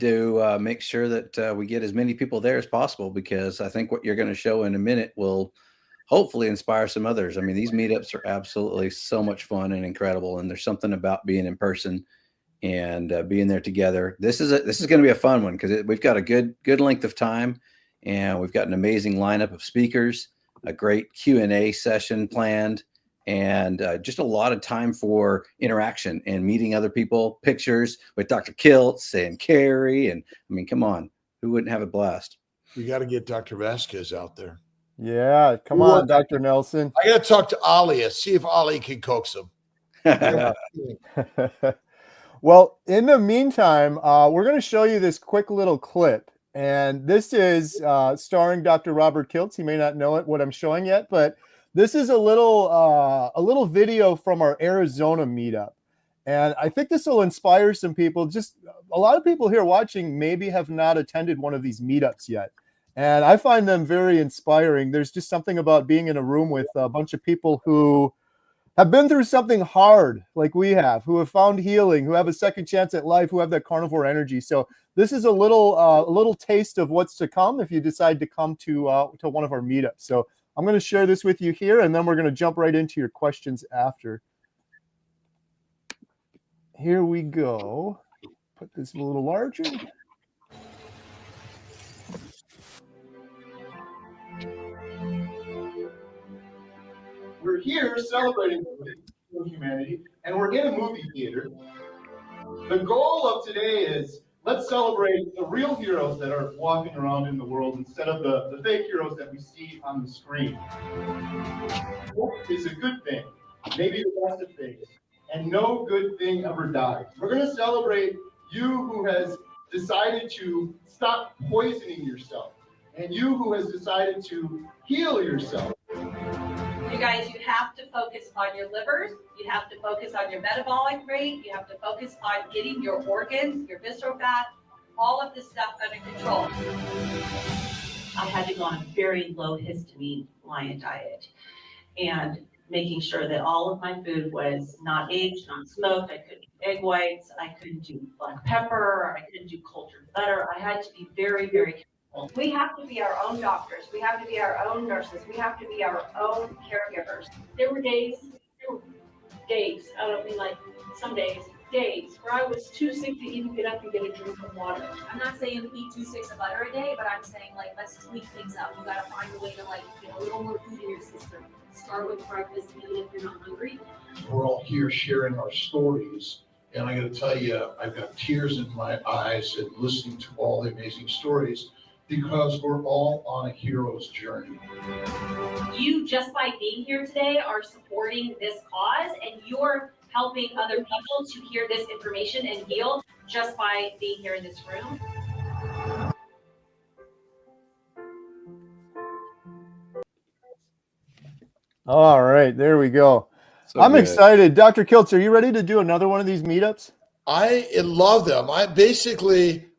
to make sure that we get as many people there as possible, because I think what you're going to show in a minute will hopefully inspire some others. I mean, these meetups are absolutely so much fun and incredible, and there's something about being in person and being there together. This is going to be a fun one, because we've got a good length of time, and we've got an amazing lineup of speakers, a great Q&A session planned, and just a lot of time for interaction and meeting other people, pictures with Dr. Kiltz and Carrie. And I mean, come on, who wouldn't have a blast? We got to get Dr. Vasquez out there. Yeah, come on, Dr. Nelson. I got to talk to Ali, see if Ali can coax him. Yeah. Well, in the meantime, we're going to show you this quick little clip. And this is starring Dr. Robert Kiltz. You may not know what I'm showing yet, but this is a little video from our Arizona meetup. And I think this will inspire some people. Just a lot of people here watching maybe have not attended one of these meetups yet. And I find them very inspiring. There's just something about being in a room with a bunch of people who have been through something hard like we have, who have found healing, who have a second chance at life, who have that carnivore energy. So this is a little taste of what's to come if you decide to come to one of our meetups. So I'm going to share this with you here, and then we're going to jump right into your questions after. Here we go. Put this a little larger. We're here celebrating humanity, and we're in a movie theater. The goal of today is, let's celebrate the real heroes that are walking around in the world instead of the fake heroes that we see on the screen. Hope is a good thing, maybe the best of things, and no good thing ever dies. We're going to celebrate you who has decided to stop poisoning yourself, and you who has decided to heal yourself. You guys, you have to focus on your livers, you have to focus on your metabolic rate, you have to focus on getting your organs, your visceral fat, all of this stuff under control. I had to go on a very low histamine lion diet and making sure that all of my food was not aged, not smoked. I couldn't do egg whites, I couldn't do black pepper, I couldn't do cultured butter. I had to be very, very careful. We have to be our own doctors. We have to be our own nurses. We have to be our own caregivers. There were days, I don't mean like some days, where I was too sick to even get up and get a drink of water. I'm not saying eat 2 sticks of butter a day, but I'm saying like let's tweak things up. You gotta find a way to like get a little more food in your system. Start with breakfast even if you're not hungry. We're all here sharing our stories. And I got to tell you, I've got tears in my eyes and listening to all the amazing stories, because we're all on a hero's journey. You, just by being here today, are supporting this cause, and you're helping other people to hear this information and heal just by being here in this room. All right, there we go. So I'm good. excited. Dr. Kiltz, are you ready to do another one of these meetups? I love them.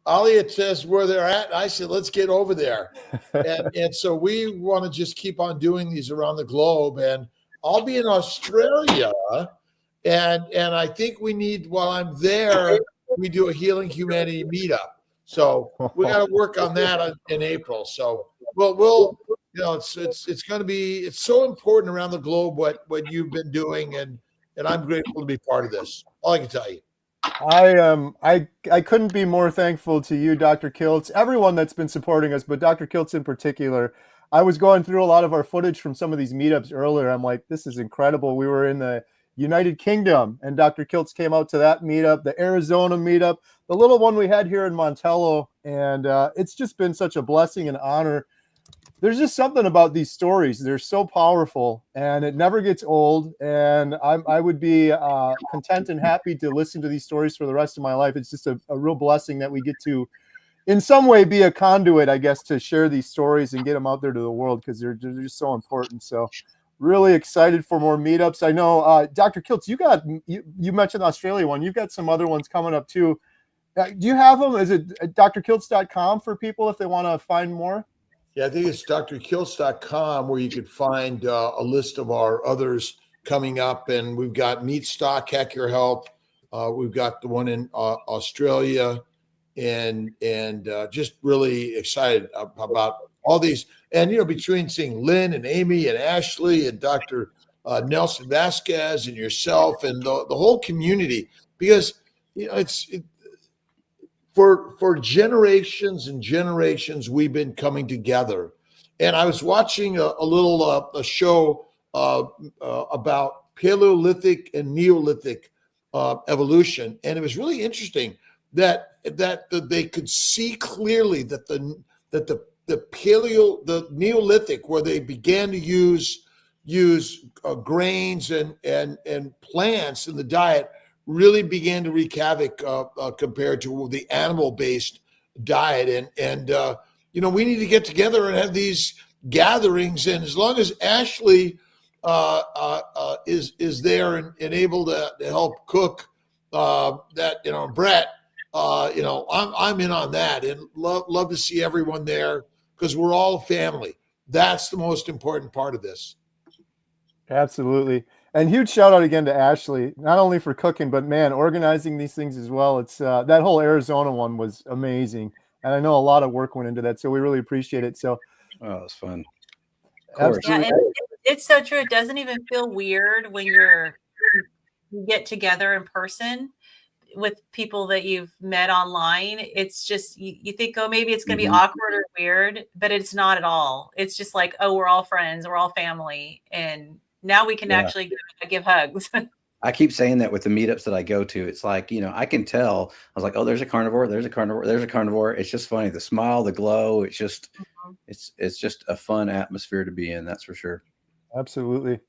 Ali says where they're at, and I said, let's get over there. and so we want to just keep on doing these around the globe. And I'll be in Australia. And I think we need, while I'm there, we do a Healing Humanity meetup. So we got to work on that in April. So we'll it's going to be, it's so important around the globe what you've been doing. And I'm grateful to be part of this. All I can tell you. I couldn't be more thankful to you, Dr. Kiltz, everyone that's been supporting us, but Dr. Kiltz in particular. I was going through a lot of our footage from some of these meetups earlier. I'm like, this is incredible. We were in the United Kingdom, and Dr. Kiltz came out to that meetup, the Arizona meetup, the little one we had here in Montello, and it's just been such a blessing and honor. There's just something about these stories. They're so powerful, and it never gets old. And I would be content and happy to listen to these stories for the rest of my life. It's just a real blessing that we get to, in some way, be a conduit, I guess, to share these stories and get them out there to the world, because they're just so important. So really excited for more meetups. I know, Dr. Kiltz, you mentioned the Australia one. You've got some other ones coming up too. Do you have them? Is it drkiltz.com for people if they want to find more? Yeah, I think it's drkiltz.com where you could find a list of our others coming up. And we've got Meat Stock, Hack Your Health. We've got the one in Australia. and just really excited about all these. And between seeing Lynn and Amy and Ashley and Dr. Nelson Vasquez and yourself and the whole community, because for generations and generations we've been coming together. And I was watching a show about Paleolithic and Neolithic evolution, and it was really interesting that they could see clearly that the Neolithic, where they began to use grains and plants in the diet, really began to wreak havoc compared to the animal-based diet. And we need to get together and have these gatherings. And as long as Ashley is there and able to help cook Brett, I'm in on that, and love to see everyone there, because we're all family. That's the most important part of this. Absolutely. And huge shout out again to Ashley, not only for cooking, but man, organizing these things as well. It's that whole Arizona one was amazing. And I know a lot of work went into that, so we really appreciate it. So, oh, it's fun. Of course. Yeah, it's so true. It doesn't even feel weird when you get together in person with people that you've met online. It's just, you think, oh, maybe it's going to be awkward or weird, but it's not at all. It's just like, oh, we're all friends, we're all family. And now we can actually give hugs. I keep saying that with the meetups that I go to. It's like, I can tell. I was like, oh, there's a carnivore, there's a carnivore, there's a carnivore. It's just funny. The smile, the glow. It's just, it's just a fun atmosphere to be in. That's for sure. Absolutely.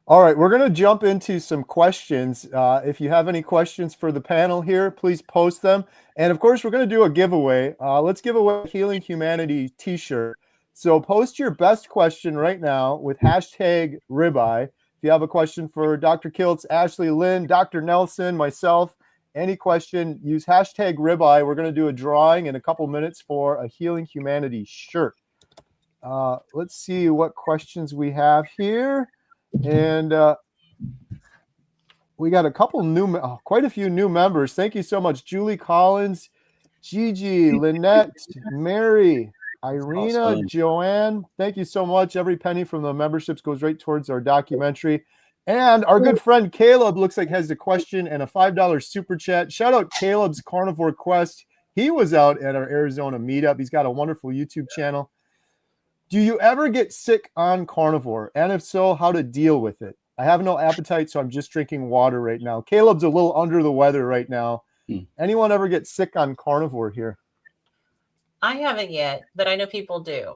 All right, we're going to jump into some questions. If you have any questions for the panel here, please post them. And of course, we're going to do a giveaway. Let's give away a Healing Humanity t-shirt. So post your best question right now with hashtag ribeye. If you have a question for Dr. Kiltz, Ashley, Lynn, Dr. Nelson, myself, any question, use hashtag ribeye. We're going to do a drawing in a couple minutes for a Healing Humanity shirt. Let's see what questions we have here. And we got a couple quite a few new members. Thank you so much. Julie Collins, Gigi, Lynette, Mary, Irina, awesome. Joanne. Thank you so much. Every penny from the memberships goes right towards our documentary. And our good friend Caleb looks like has a question and a $5 super chat. Shout out Caleb's Carnivore Quest. He was out at our Arizona meetup. He's got a wonderful YouTube channel. Do you ever get sick on carnivore? And if so, how to deal with it? I have no appetite, so I'm just drinking water right now. Caleb's a little under the weather right now. Anyone ever get sick on carnivore here? I haven't yet, but I know people do.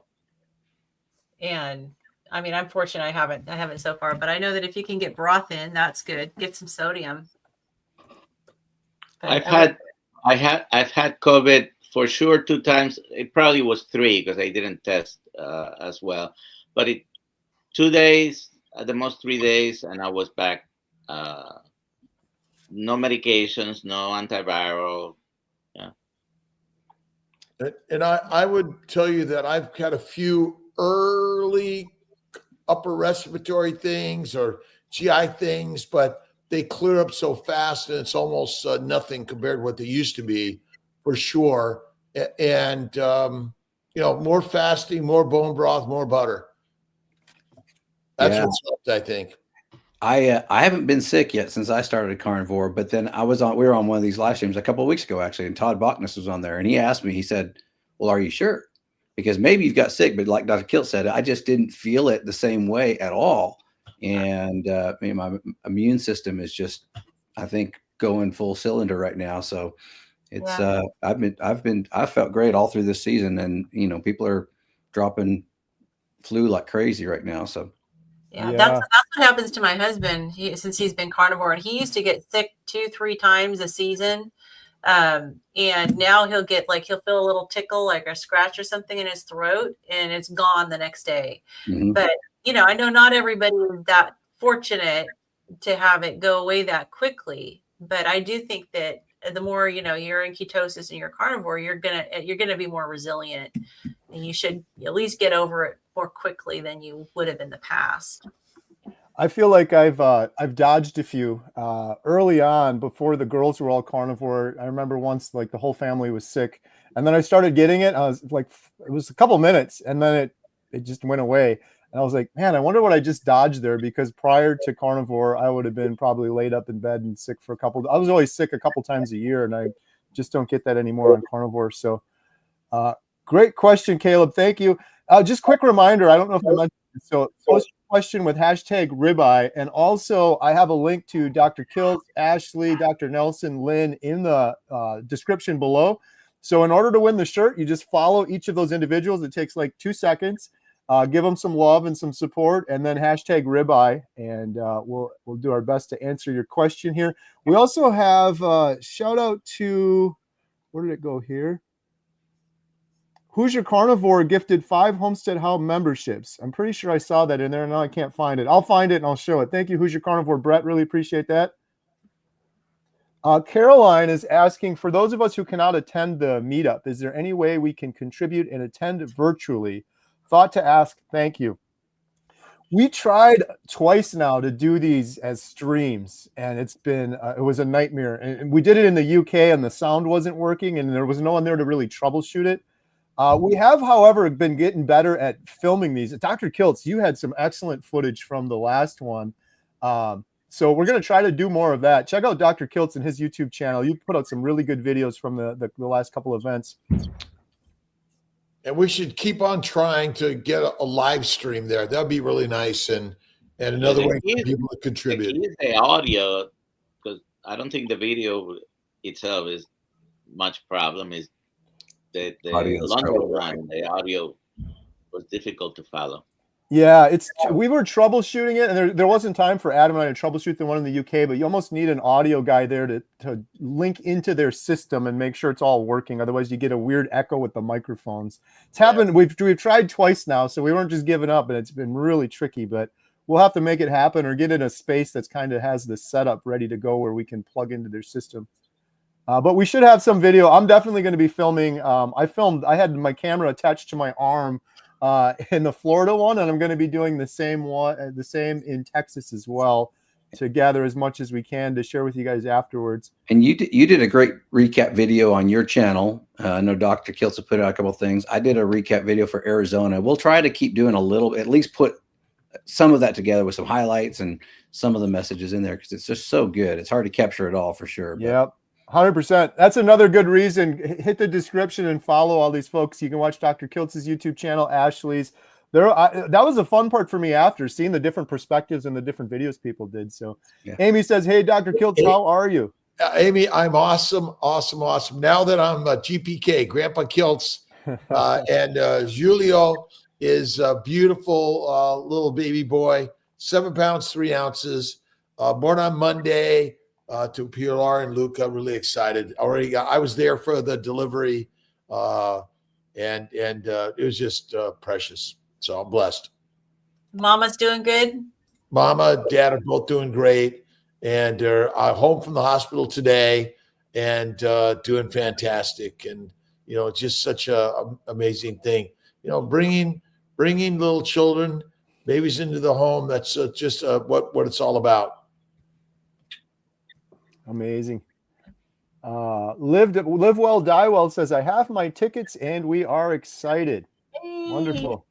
And I mean, I'm fortunate I haven't so far, but I know that if you can get broth in, that's good. Get some sodium. But I've had COVID for sure 2 times. It probably was 3 because I didn't test as well. But 2 days, at the most 3 days, and I was back. No medications, no antiviral. Yeah. And I would tell you that I've had a few early upper respiratory things or GI things, but they clear up so fast and it's almost nothing compared to what they used to be, for sure. And, more fasting, more bone broth, more butter. That's what's helped, I think. I haven't been sick yet since I started carnivore, but then we were on one of these live streams a couple of weeks ago, actually, and Todd Bachnes was on there, and he asked me, he said, well, are you sure? Because maybe you've got sick, but like Dr. Kilt said, I just didn't feel it the same way at all. And my immune system is just, I think, going full cylinder right now. So it's I've felt great all through this season, and people are dropping flu like crazy right now. So yeah. That's what happens to my husband. Since he's been carnivore, and he used to get sick 2-3 times a season. And now he'll feel a little tickle, like a scratch or something in his throat, and it's gone the next day. But, I know not everybody is that fortunate to have it go away that quickly. But I do think that the more, you're in ketosis and you're carnivore, you're going to be more resilient, and you should at least get over it more quickly than you would have in the past. I feel like I've dodged a few early on before the girls were all carnivore. I remember once like the whole family was sick, and then I started getting it. I was like, it was a couple minutes, and then it just went away. And I was like, man, I wonder what I just dodged there, because prior to carnivore, I would have been probably laid up in bed and sick for a couple. I was always sick a couple times a year, and I just don't get that anymore on carnivore. So, great question, Caleb. Thank you. Just quick reminder. I don't know if I mentioned this. So post your question with hashtag ribeye. And also I have a link to Dr. Kiltz, Ashley, Dr. Nelson, Lynn in the description below. So in order to win the shirt, you just follow each of those individuals. It takes like 2 seconds. Give them some love and some support, and then hashtag ribeye, and we'll do our best to answer your question here. We also have shout out to, where did it go here? Who's Your Carnivore gifted 5 Homestead House memberships. I'm pretty sure I saw that in there. Now I can't find it. I'll find it and I'll show it. Thank you, Who's Your Carnivore, Brett. Really appreciate that. Caroline is asking, for those of us who cannot attend the meetup, is there any way we can contribute and attend virtually? Thought to ask. Thank you. We tried twice now to do these as streams, and it's been it was a nightmare. And we did it in the UK, and the sound wasn't working, and there was no one there to really troubleshoot it. We have, however, been getting better at filming these. Dr. Kiltz, you had some excellent footage from the last one. So we're going to try to do more of that. Check out Dr. Kiltz and his YouTube channel. You put out some really good videos from the last couple of events. And we should keep on trying to get a live stream there. That'd be really nice. And another way for people to contribute. The audio, because I don't think the video itself is much problem. Is the longer run, the audio was difficult to follow. Yeah, we were troubleshooting it, and there wasn't time for Adam and I to troubleshoot the one in the UK, but you almost need an audio guy there to link into their system and make sure it's all working. Otherwise, you get a weird echo with the microphones. It's happened. We've tried twice now, so we weren't just giving up, and it's been really tricky, but we'll have to make it happen or get in a space that's kind of has the setup ready to go where we can plug into their system. But we should have some video. I'm definitely going to be filming. I had my camera attached to my arm in the Florida one, and I'm going to be doing the same in Texas as well, to gather as much as we can to share with you guys afterwards. And you did a great recap video on your channel. I know Dr. Kiltz put out a couple of things. I did a recap video for Arizona. We'll try to keep doing a little, at least put some of that together with some highlights and some of the messages in there, because it's just so good. It's hard to capture it all for sure. But. Yep. 100%. That's another good reason. Hit the description and follow all these folks. You can watch Dr. Kiltz's YouTube channel, Ashley's. That was the fun part for me after seeing the different perspectives and the different videos people did. So yeah. Amy says, hey, Dr. Kiltz, how are you? Amy, I'm awesome. Now that I'm GPK, Grandpa Kiltz, and Julio is a beautiful little baby boy, 7 pounds, 3 ounces, born on Monday. To Pilar and Luca, really excited. I was there for the delivery, and it was just precious. So I'm blessed. Mama's doing good. Mama, Dad are both doing great, and they're home from the hospital today and doing fantastic. And it's just such a amazing thing. Bringing little children, babies into the home. That's just what it's all about. Amazing. Live well, die well says, I have my tickets and we are excited. Hey. Wonderful.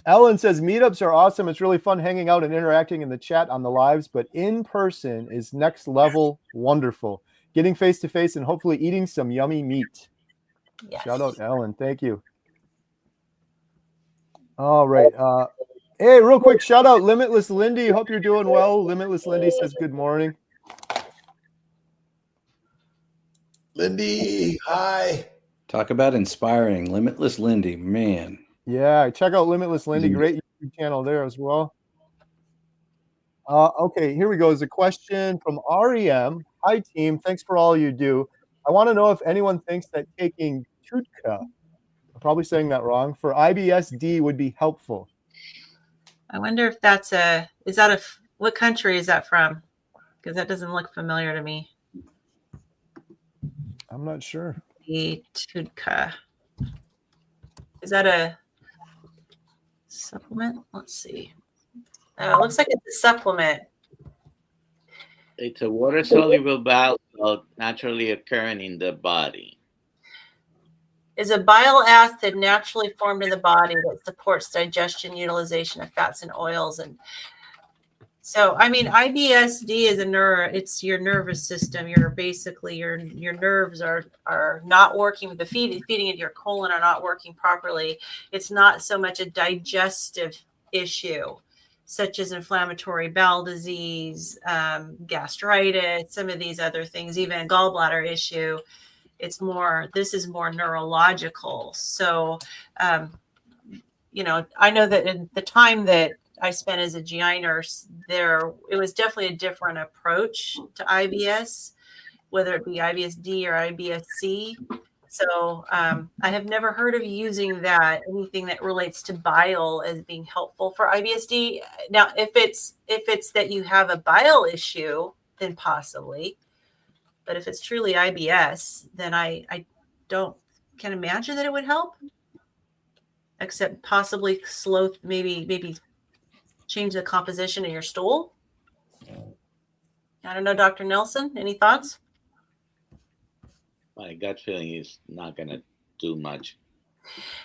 Ellen says, meetups are awesome. It's really fun hanging out and interacting in the chat on the lives, but in person is next level wonderful. Getting face to face and hopefully eating some yummy meat. Yes. Shout out, Ellen. Thank you. All right. Hey, real quick, shout out Limitless Lindy. Hope you're doing well. Limitless Lindy says, good morning. Lindy, hi. Talk about inspiring. Limitless Lindy, man. Yeah, check out Limitless Lindy. Great YouTube channel there as well. Okay, here we go. There's a question from REM. Hi, team. Thanks for all you do. I want to know if anyone thinks that taking Tutka, I'm probably saying that wrong, for IBS-D would be helpful. I wonder if what country is that from? Because that doesn't look familiar to me. I'm not sure. The Tutka. Is that a supplement? Let's see. Oh, it looks like it's a supplement. It's a water-soluble bile salt naturally occurring in the body. Is a bile acid naturally formed in the body that supports digestion, utilization of fats and oils. And so, I mean, IBSD is a nerve. It's your nervous system. You're basically your nerves are not working. The feeding into your colon are not working properly. It's not so much a digestive issue, such as inflammatory bowel disease, gastritis, some of these other things, even a gallbladder issue. This is more neurological. So, you know, I know that in the time that I spent as a GI nurse, it was definitely a different approach to IBS, whether it be IBSD or IBSC. So I have never heard of using anything that relates to bile as being helpful for IBSD. Now, if it's that you have a bile issue, then possibly. But if it's truly IBS, then I can imagine that it would help, except possibly maybe change the composition of your stool. I don't know, Dr. Nelson, any thoughts? My gut feeling is not going to do much.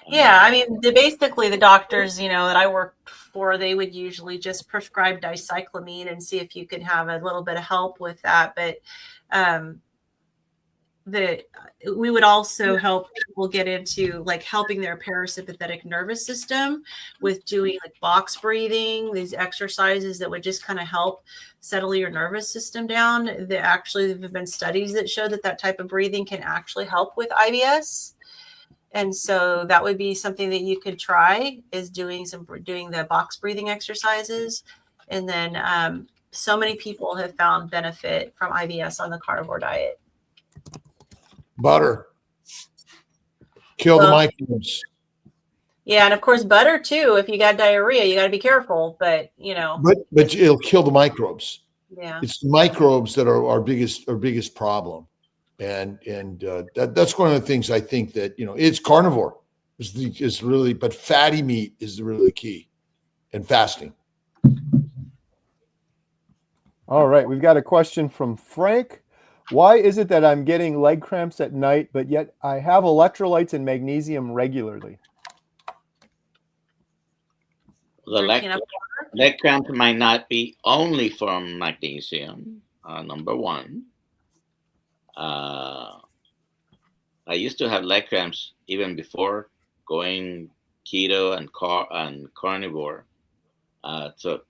Yeah, I mean, basically the doctors, you know, that I worked for, they would usually just prescribe dicyclamine and see if you could have a little bit of help with that. But we would also help people get into like helping their parasympathetic nervous system with doing like box breathing, these exercises that would just kind of help settle your nervous system down. There have been studies that show that type of breathing can actually help with IBS. And so that would be something that you could try, is doing the box breathing exercises. And then so many people have found benefit from IBS on the carnivore diet. Butter. Kill the microbes. Yeah, and of course butter too. If you got diarrhea, you got to be careful. But you know, but it'll kill the microbes. Yeah, it's the microbes that are our biggest problem, and that's one of the things I think that it's carnivore is really, but fatty meat is really key, and fasting. All right, we've got a question from Frank. Why is it that I'm getting leg cramps at night, but yet I have electrolytes and magnesium regularly? The leg cramp might not be only from magnesium, number one. I used to have leg cramps even before going keto and carnivore. So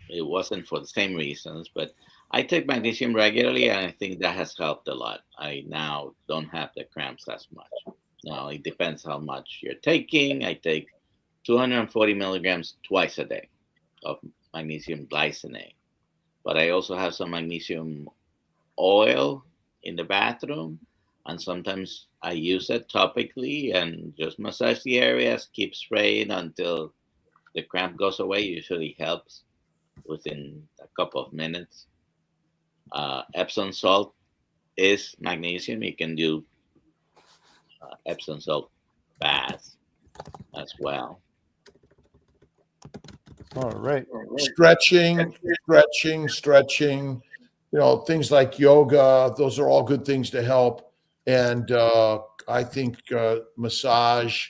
it wasn't for the same reasons, but I take magnesium regularly, and I think that has helped a lot. I now don't have the cramps as much. Now, it depends how much you're taking. I take 240 milligrams twice a day of magnesium glycinate. But I also have some magnesium oil in the bathroom, and sometimes I use it topically and just massage the areas, keep spraying until the cramp goes away. Usually helps within a couple of minutes. Epsom salt is magnesium. You can do Epsom salt baths as well. All right. Stretching. Things like yoga. Those are all good things to help. And I think massage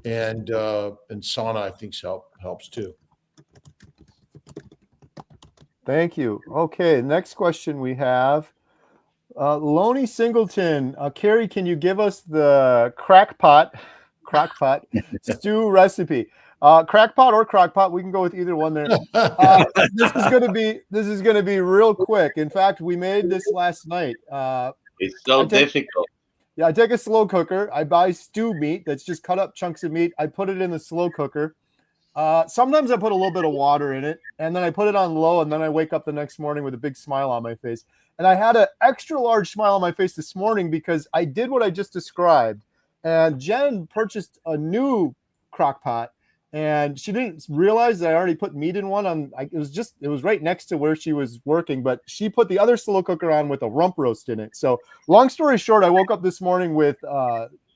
and sauna, I think helps too. Thank you. Okay, next question we have. Loney Singleton. Carrie, can you give us the crockpot stew recipe? Crackpot or crockpot, we can go with either one there. This is gonna be real quick. In fact, we made this last night. It's so difficult. Yeah, I take a slow cooker. I buy stew meat that's just cut up chunks of meat. I put it in the slow cooker. Sometimes I put a little bit of water in it, and then I put it on low, and then I wake up the next morning with a big smile on my face. And I had an extra large smile on my face this morning because I did what I just described. And Jen purchased a new crock pot, and she didn't realize that I already put meat in one. It was right next to where she was working, but she put the other slow cooker on with a rump roast in it. So long story short, I woke up this morning with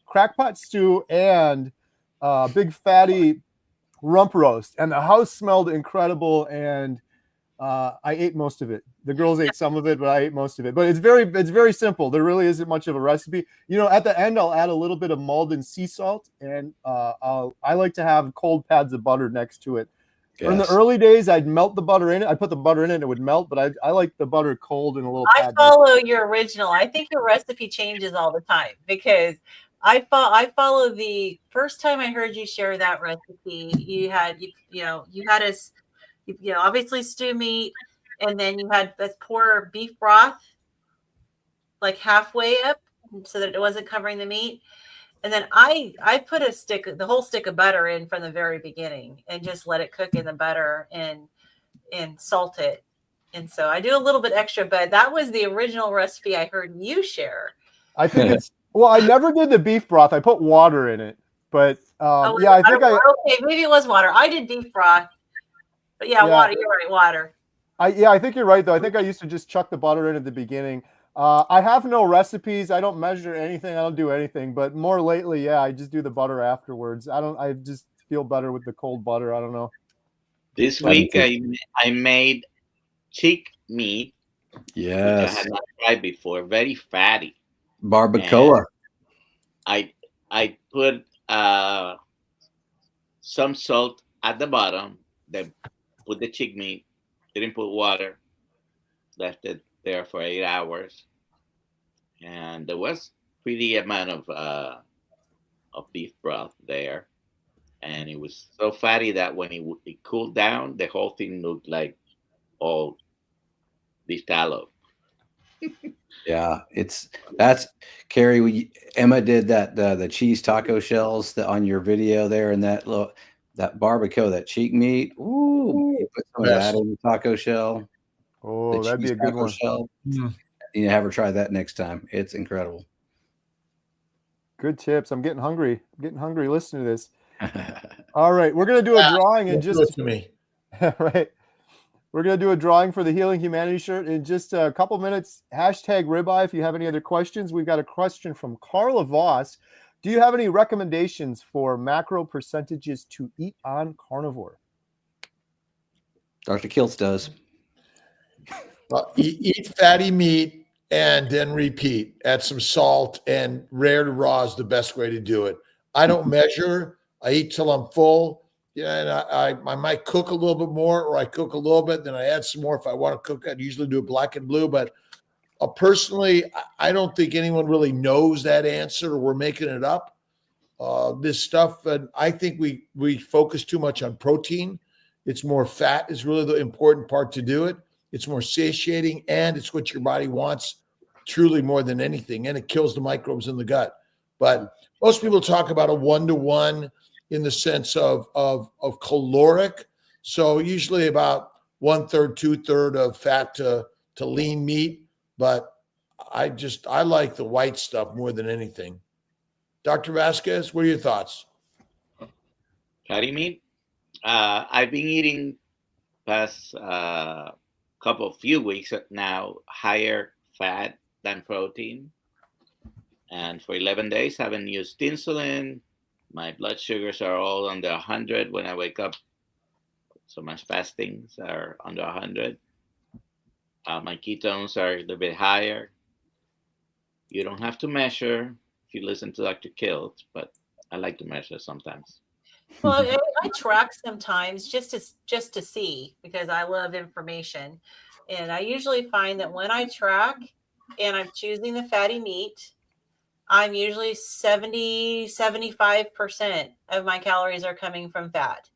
crackpot stew and big fatty rump roast, and the house smelled incredible. And I ate most of it. The girls ate some of it, but I ate most of it. But it's very simple. There really isn't much of a recipe. You know, at the end, I'll add a little bit of Malden sea salt, and I like to have cold pads of butter next to it. Yes. In the early days, I'd melt the butter in it. I put the butter in it and it would melt, but I like the butter cold and a little pad. I follow your original. I think your recipe changes all the time because I follow the first time I heard you share that recipe. You had us, obviously stew meat, and then you had us pour beef broth like halfway up so that it wasn't covering the meat. And then I put the whole stick of butter in from the very beginning and just let it cook in the butter and salt it. And so I do a little bit extra, but that was the original recipe I heard you share. I think I never did the beef broth. I put water in it, but okay, maybe it was water. I did beef broth, but water. You're right, water. I think you're right though. I think I used to just chuck the butter in at the beginning. I have no recipes. I don't measure anything. I don't do anything. But more lately, I just do the butter afterwards. I just feel better with the cold butter. I don't know. This week I made chick meat. Yes. Which I had not tried before. Very fatty. Barbacoa. And I put some salt at the bottom. Then put the chick meat. Didn't put water. Left it there for 8 hours, and there was pretty amount of beef broth there, and it was so fatty that when it cooled down, the whole thing looked like all beef tallow. Yeah, that's Carrie. Emma did that the cheese taco shells on your video there, and that barbacoa, that cheek meat. Ooh, you put some of that in the taco shell. Oh, that'd be a good one. Shell. You have her try that next time. It's incredible. Good tips. I'm getting hungry. Listening to this. All right, we're gonna do a drawing in just to me. Right. We're gonna do a drawing for the Healing Humanity shirt in just a couple minutes. Hashtag ribeye if you have any other questions. We've got a question from Carla Voss. Do you have any recommendations for macro percentages to eat on carnivore? Dr. Kiltz does. Eat fatty meat and then repeat. Add some salt, and rare to raw is the best way to do it. I don't measure. I eat till I'm full. And I might cook a little bit more, or I cook a little bit, then I add some more. If I want to cook, I'd usually do it black and blue. But personally, I don't think anyone really knows that answer, or we're making it up. This stuff, and I think we focus too much on protein. It's more fat is really the important part to do it. It's more satiating, and it's what your body wants truly more than anything. And it kills the microbes in the gut. But most people talk about a 1-to-1 in the sense of caloric. So usually about 1/3, 2/3 of fat to lean meat. But I like the white stuff more than anything. Dr. Vasquez, what are your thoughts? Fatty meat? I've been eating past few weeks now, higher fat than protein. And for 11 days, I haven't used insulin. My blood sugars are all under 100 when I wake up. So my fastings are under 100. My ketones are a little bit higher. You don't have to measure if you listen to Dr. Kilt, but I like to measure sometimes. Well, I track sometimes just to see, because I love information. And I usually find that when I track and I'm choosing the fatty meat, I'm usually 75% of my calories are coming from fat.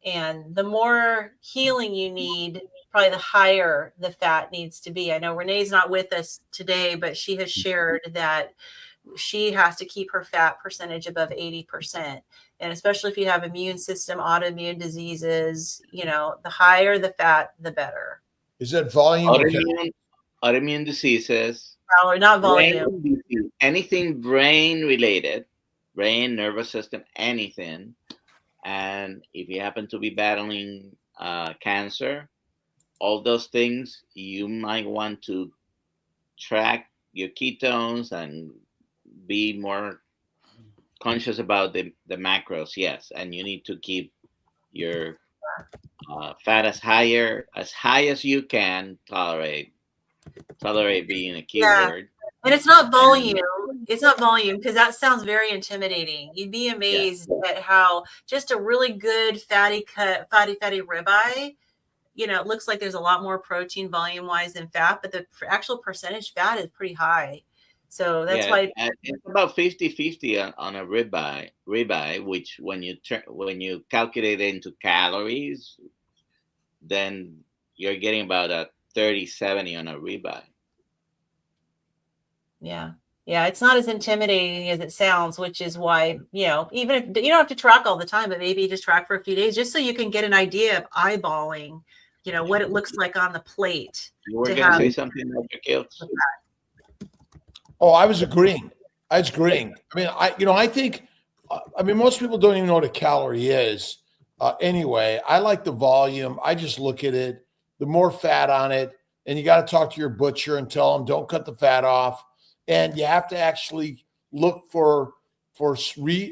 And the more healing you need, probably the higher the fat needs to be. I know Renee's not with us today, but she has shared that she has to keep her fat percentage above 80%. And especially if you have immune system, autoimmune diseases, the higher the fat, the better. Is that volume? Autoimmune diseases. Or not volume. Anything brain related, brain, nervous system, anything. And if you happen to be battling cancer, all those things, you might want to track your ketones and be more conscious about the macros, yes. And you need to keep your fat as high as you can tolerate. Tolerate being a keyword. And it's not volume. It's not volume because that sounds very intimidating. You'd be amazed at how just a really good fatty ribeye, it looks like there's a lot more protein volume wise than fat, but the actual percentage fat is pretty high. So that's why it's about 50-50 on a ribeye, which when you calculate it into calories, then you're getting about a 30-70 on a ribeye. Yeah, it's not as intimidating as it sounds, which is why, even if you don't have to track all the time, but maybe just track for a few days just so you can get an idea of eyeballing, what it looks like on the plate. You were going to say something, Dr. Kiltz? Oh, I was agreeing. I mean, I think, most people don't even know what a calorie is. Anyway, I like the volume. I just look at it, the more fat on it, and you got to talk to your butcher and tell them, don't cut the fat off. And you have to actually look for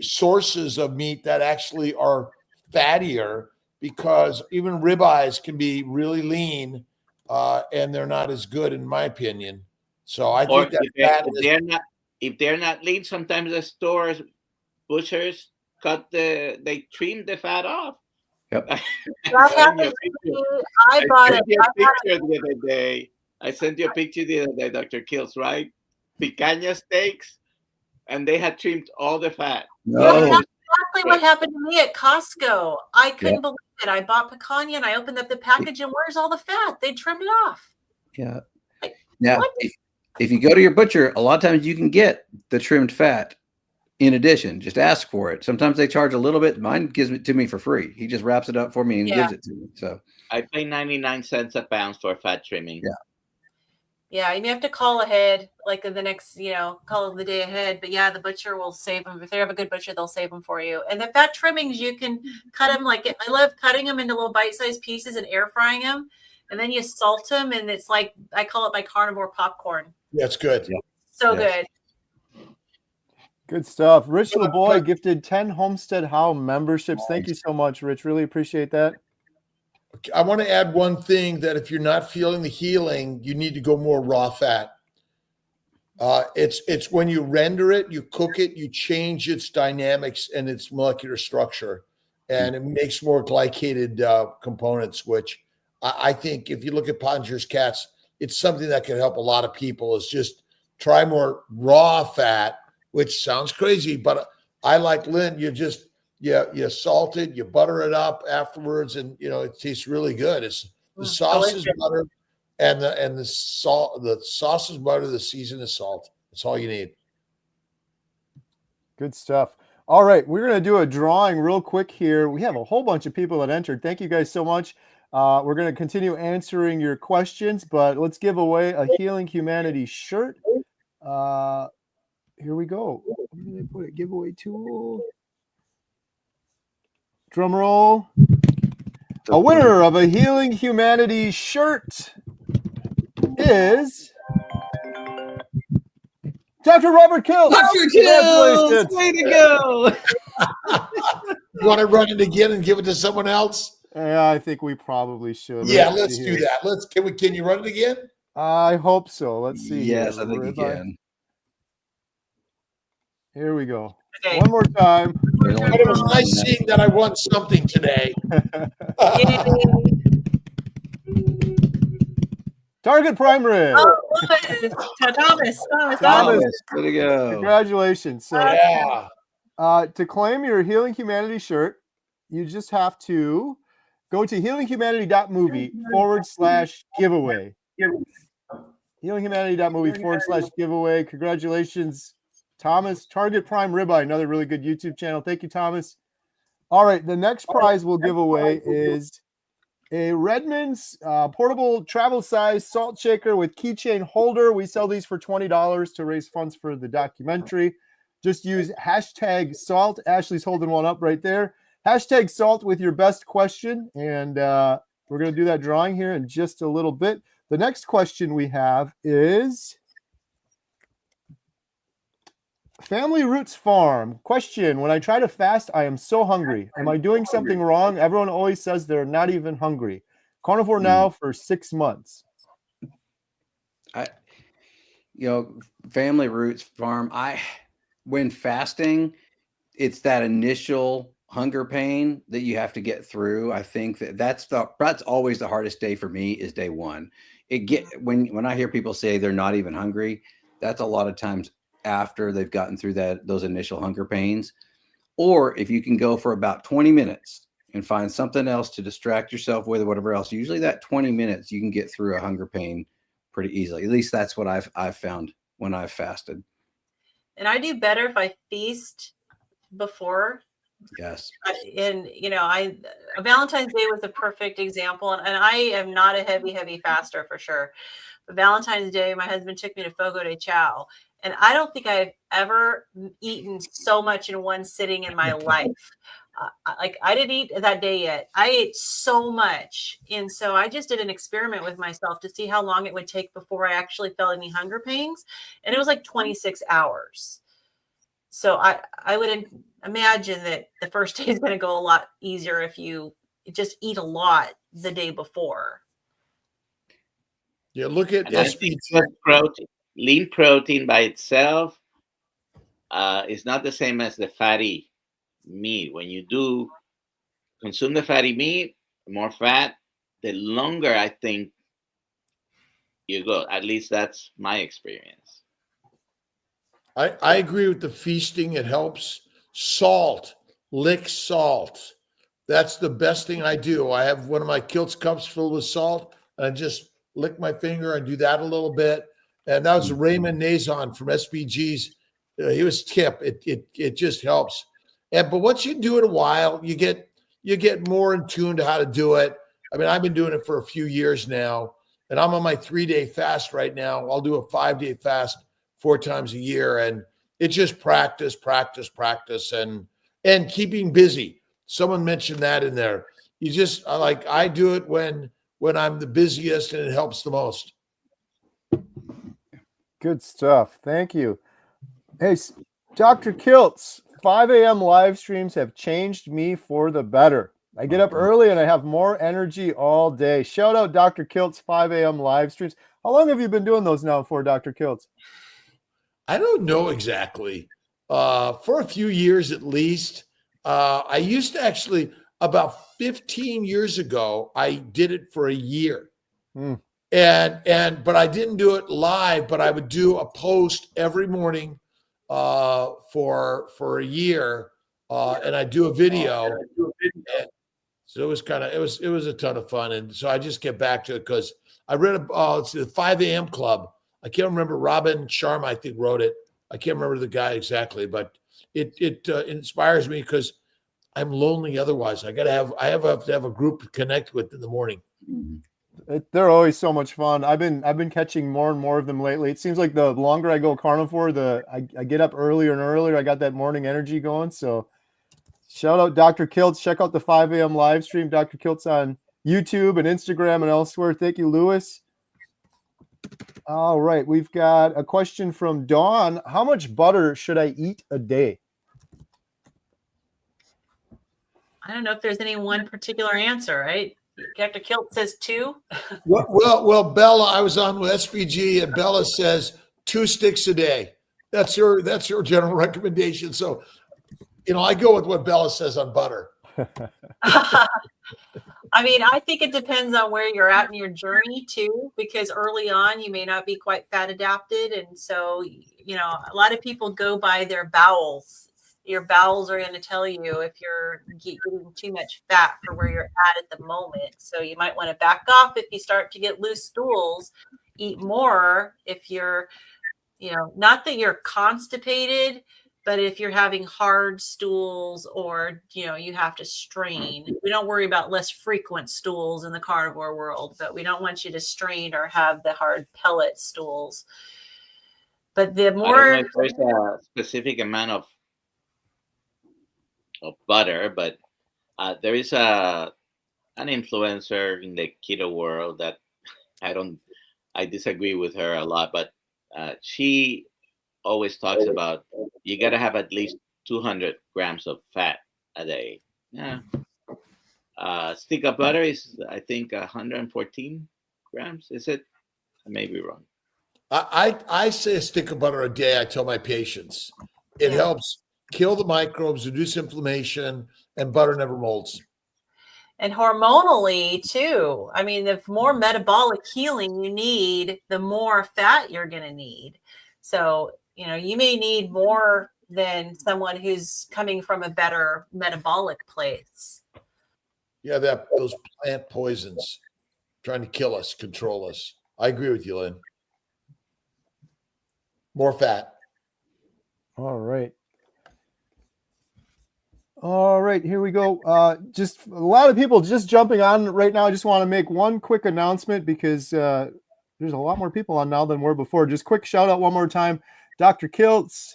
sources of meat that actually are fattier, because even ribeyes can be really lean, and they're not as good, in my opinion. So I think that if they're not lean, sometimes the stores, butchers they trim the fat off. Yep. I sent you a picture the other day, Dr. Kills, right? Picanha steaks, and they had trimmed all the fat. No. That's exactly what happened to me at Costco. I couldn't believe it. I bought picanha and I opened up the package, and where's all the fat? They trimmed it off. Yeah. Now, if you go to your butcher, a lot of times you can get the trimmed fat in addition. Just ask for it. Sometimes they charge a little bit. Mine gives it to me for free. He just wraps it up for me and gives it to me. So I pay 99 cents a pound for fat trimming. Yeah, you may have to call ahead, like the next, call the day ahead. But the butcher will save them. If they have a good butcher, they'll save them for you. And the fat trimmings, you can cut them I love cutting them into little bite-sized pieces and air frying them. And then you salt them, and it's like, I call it my carnivore popcorn. Yeah, it's good. Yeah. So good. Good stuff. Rich LeBoy gifted 10 Homestead How memberships. Thank you so much, Rich. Really appreciate that. I want to add one thing, that if you're not feeling the healing, you need to go more raw fat. It's when you render it, you cook it, you change its dynamics and its molecular structure, and it makes more glycated components, which I think if you look at Pottinger's cats, it's something that can help a lot of people, is just try more raw fat, which sounds crazy, but I like Lynn, you salt it, you butter it up afterwards, and it tastes really good. It's the sauce is butter, and the salt. The sauce is butter. The season is salt. That's all you need. Good stuff. All right, we're going to do a drawing real quick here. We have a whole bunch of people that entered. Thank you guys so much. We're going to continue answering your questions, but let's give away a Healing Humanity shirt. Here we go. Where did I put it? Giveaway tool. Drum roll. A winner of a Healing Humanity shirt is Dr. Robert Kills. Dr. Kills, way to go. You want to run it again and give it to someone else? Yeah, I think we probably should. Yeah, let's do that. Can you run it again? I hope so. Let's see. Yes, I think you can. Here we go. Okay. One more time. But it was nice seeing that I won something today. Target prime rib. Thomas. Way to go. Congratulations. So, Yeah. to claim your Healing Humanity shirt, you just have to go to healinghumanity.movie/giveaway. Healinghumanity.movie/giveaway. Congratulations, Thomas. Target Prime Ribeye, another really good YouTube channel. Thank you, Thomas. All right, the next prize we'll give away is a Redmond's portable travel size salt shaker with keychain holder. We sell these for $20 to raise funds for the documentary. Just use hashtag salt. Ashley's holding one up right there. Hashtag salt with your best question. And we're going to do that drawing here in just a little bit. The next question we have is Family Roots Farm. Question: when I try to fast, I am so hungry. Am I doing something wrong? Everyone always says they're not even hungry. Carnivore now for 6 months. Family Roots Farm. When fasting, it's that initial hunger pain that you have to get through. I think that's always the hardest day for me, is day one. When I hear people say they're not even hungry, that's a lot of times after they've gotten through those initial hunger pains. Or if you can go for about 20 minutes and find something else to distract yourself with or whatever else, usually that 20 minutes you can get through a hunger pain pretty easily. At least that's what I've found when I've fasted. And I do better if I feast before. Yes. And Valentine's Day was a perfect example. And I am not a heavy faster for sure. But Valentine's Day, my husband took me to Fogo de Chao. And I don't think I've ever eaten so much in one sitting in my life. I didn't eat that day yet. I ate so much. And so I just did an experiment with myself to see how long it would take before I actually felt any hunger pains. And it was like 26 hours. So I would imagine that the first day is going to go a lot easier if you just eat a lot the day before. Yeah, look at SPG. Lean protein by itself is not the same as the fatty meat. When you do consume the fatty meat, more fat, the longer I think you go. At least that's my experience. I agree with the feasting. It helps. Salt, lick salt. That's the best thing I do. I have one of my Kilt's cups filled with salt, and I just lick my finger and do that a little bit. And that was Raymond Nazon from SPG's. He was tip. It just helps. But once you do it a while, you get more in tune to how to do it. I mean, I've been doing it for a few years now, and I'm on my 3-day fast right now. I'll do a 5-day fast 4 times a year, and it's just practice, and keeping busy. Someone mentioned that in there. You just I do it when I'm the busiest, and it helps the most. Good stuff. Thank you. Hey, Dr. Kiltz, 5 a.m. live streams have changed me for the better. I get up early and I have more energy all day. Shout out Dr. Kiltz 5 a.m. live streams. How long have you been doing those now for, Dr. Kiltz? I don't know exactly. For a few years at least. I used to actually, about 15 years ago, I did it for a year. But I didn't do it live, but I would do a post every morning for a year, and I do a video. So it was a ton of fun, and so I just get back to it because I read it's the 5 a.m. Club. I can't remember. Robin Sharma, I think, wrote it. I can't remember the guy exactly, but it inspires me because I'm lonely otherwise. I have to have a group to connect with in the morning. They're always so much fun. I've been catching more and more of them lately. It seems like the longer I go carnivore, I get up earlier and earlier. I got that morning energy going. So shout out Dr. Kiltz. Check out the 5 a.m. live stream. Dr. Kiltz on YouTube and Instagram and elsewhere. Thank you, Lewis. All right. We've got a question from Dawn. How much butter should I eat a day? I don't know if there's any one particular answer, right? Dr. Kiltz says 2. Well, Bella, I was on with SPG, and Bella says 2 sticks a day. That's your general recommendation. So, I go with what Bella says on butter. I mean, I think it depends on where you're at in your journey too, because early on you may not be quite fat adapted. And so, a lot of people go by their bowels. Your bowels are going to tell you if you're getting too much fat for where you're at the moment. So you might want to back off if you start to get loose stools, eat more if you're, not that you're constipated, but if you're having hard stools or, you have to strain. We don't worry about less frequent stools in the carnivore world, but we don't want you to strain or have the hard pellet stools. But the more... I don't know if there's a specific amount of butter, but there is an influencer in the keto world that I disagree with her a lot, but she always talks about you got to have at least 200 grams of fat a day. Yeah. Stick of butter is, I think, 114 grams. Is it? I may be wrong. I say a stick of butter a day. I tell my patients it helps kill the microbes, reduce inflammation, and butter never molds. And hormonally too. I mean, the more metabolic healing you need, the more fat you're going to need. So, you may need more than someone who's coming from a better metabolic place. Yeah, those plant poisons trying to kill us, control us. I agree with you, Lynn. More fat. All right. All right, here we go. Just a lot of people just jumping on right now. I just want to make one quick announcement because there's a lot more people on now than were before. Just quick shout out one more time. Dr. Kiltz,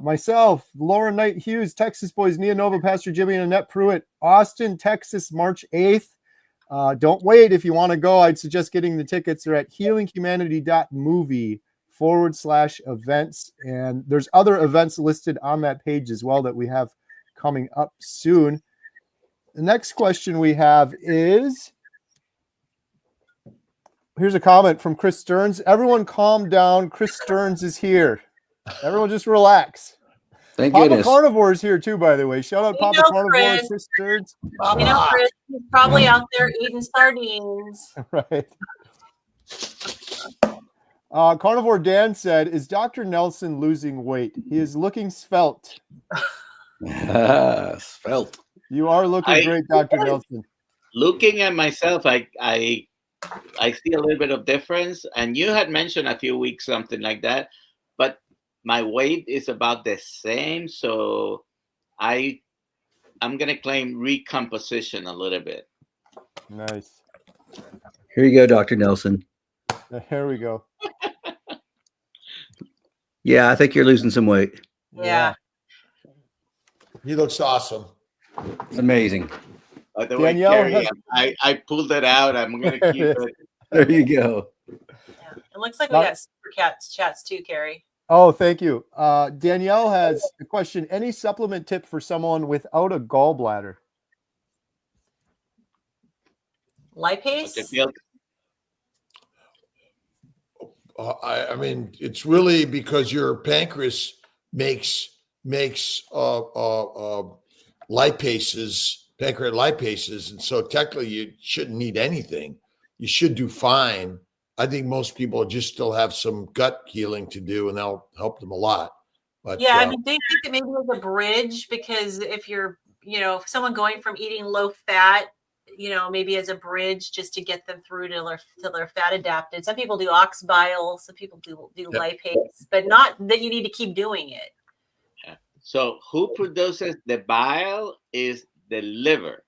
myself, Laura Knight Hughes, Texas Boys, Nia Nova, Pastor Jimmy, and Annette Pruitt, Austin, Texas, March 8th. Don't wait. If you want to go, I'd suggest getting the tickets. They're at healinghumanity.movie/events. And there's other events listed on that page as well that we have coming up soon. The next question we have is, here's a comment from Chris Stearns. Everyone calm down. Chris Stearns is here. Everyone just relax. Thank Papa goodness. Carnivore is here too, by the way. Shout out Papa Carnivore, Chris Stearns. Chris is probably out there eating sardines. Right. Carnivore Dan said, is Dr. Nelson losing weight? He is looking svelte. Svelte. You are looking great, Dr. Nelson. Looking at myself, I see a little bit of difference. And you had mentioned a few weeks something like that, but my weight is about the same. So I'm gonna claim recomposition a little bit. Nice. Here you go, Dr. Nelson. Here we go. Yeah, I think you're losing some weight. Yeah. He looks awesome. It's amazing. By the way, Carrie, I pulled it out. I'm going to keep it. There you go. Yeah. It looks like we got super chats too, Carrie. Oh, thank you. Danielle has a question. Any supplement tip for someone without a gallbladder? Lipase? I mean, it's really because your pancreas makes lipases, pancreatic lipases, and so technically you shouldn't need anything. You should do fine. I think most people just still have some gut healing to do, and that'll help them a lot. But yeah, I mean, do you think that maybe there's a bridge? Because if you're, someone going from eating low fat, maybe as a bridge just to get them through till they're fat adapted. Some people do ox bile, some people do lipase, but not that you need to keep doing it. Yeah. So who produces the bile is the liver.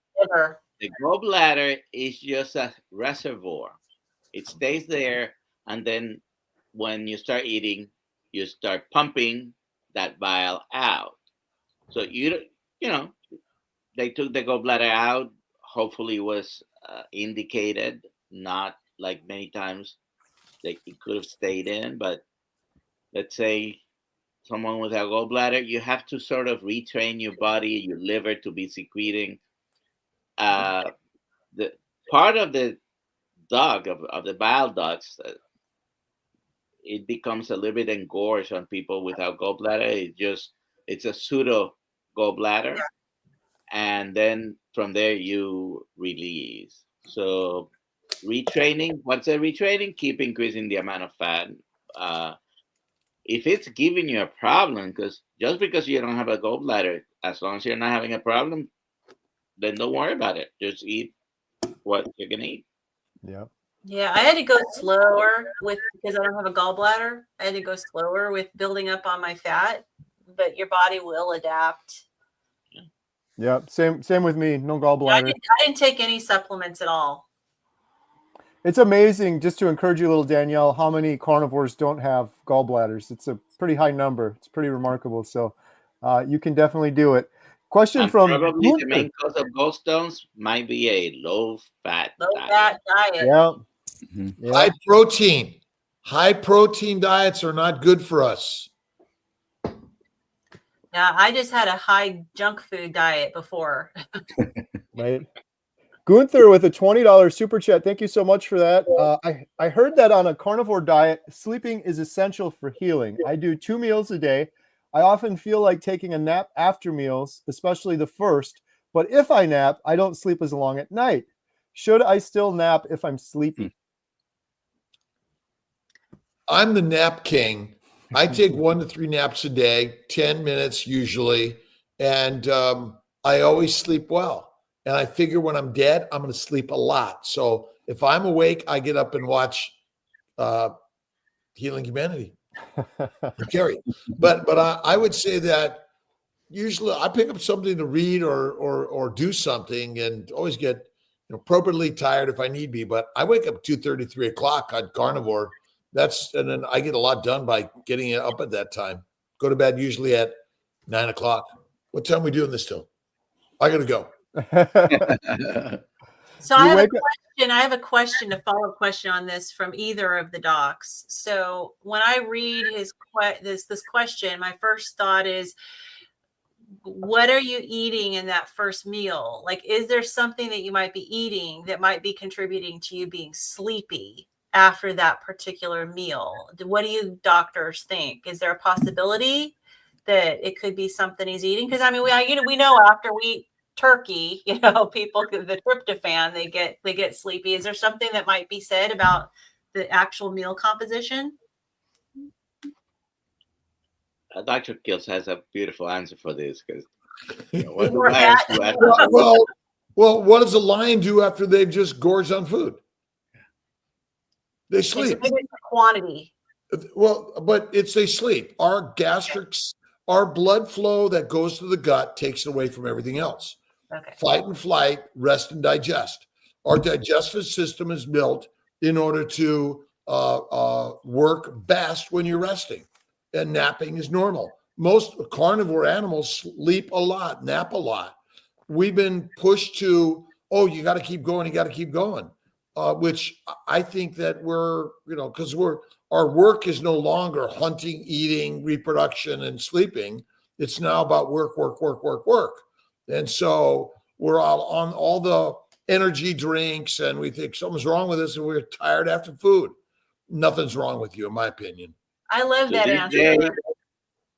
The gallbladder is just a reservoir. It stays there, and then when you start eating, you start pumping that bile out. So they took the gallbladder out. Hopefully it was indicated, not like many times it could have stayed in. But let's say someone with a gallbladder, you have to sort of retrain your body, your liver to be secreting. The part of the duct of the bile ducts, it becomes a little bit engorged on people without gallbladder. It's a pseudo gallbladder. And then from there you release. So retraining, what's a retraining? Keep increasing the amount of fat. If it's giving you a problem, just because you don't have a gallbladder, as long as you're not having a problem, then don't worry about it. Just eat what you're gonna eat. Yeah, I had to go slower because I don't have a gallbladder. I had to go slower with building up on my fat, but your body will adapt. Yeah, same with me. No gallbladder. I didn't take any supplements at all. It's amazing, just to encourage you, little Danielle, how many carnivores don't have gallbladders. It's a pretty high number. It's pretty remarkable. So you can definitely do it. Question from probably the main cause of gallstones might be a low-fat diet. Yeah. High protein diets are not good for us. Yeah, I just had a high junk food diet before. Right. Gunther with a $20 super chat. Thank you so much for that. I heard that on a carnivore diet, sleeping is essential for healing. I do 2 meals a day. I often feel like taking a nap after meals, especially the first. But if I nap, I don't sleep as long at night. Should I still nap if I'm sleepy? I'm the nap king. I take 1 to 3 naps a day, 10 minutes usually, and I always sleep well. And I figure when I'm dead, I'm going to sleep a lot. So if I'm awake, I get up and watch Healing Humanity. Gary, but I would say that usually I pick up something to read or do something, and always get appropriately tired if I need be. But I wake up 2:30, 3 o'clock on carnivore. And then I get a lot done by getting up at that time. Go to bed usually at 9 o'clock. What time are we doing this till? I got to go. So I have a question, a follow-up question on this from either of the docs. So when I read this question, my first thought is, what are you eating in that first meal? Like, is there something that you might be eating that might be contributing to you being sleepy after that particular meal? What do you doctors think? Is there a possibility that it could be something he's eating? Because I mean, we know after we eat turkey, people, the tryptophan, they get sleepy. Is there something that might be said about the actual meal composition? Dr. Kills has a beautiful answer for this because well, what does a lion do after they've just gorged on food? They sleep. It's a quantity. Well, but they sleep. Our gastrics, our blood flow that goes to the gut takes it away from everything else. Okay. Fight and flight, rest and digest. Our digestive system is built in order to work best when you're resting, and napping is normal. Most carnivore animals sleep a lot, nap a lot. We've been pushed to, you got to keep going, which I think that we're, because our work is no longer hunting, eating, reproduction, and sleeping. It's now about work. And so we're all on all the energy drinks, and we think something's wrong with us, and we're tired after food. Nothing's wrong with you, in my opinion. I love that answer.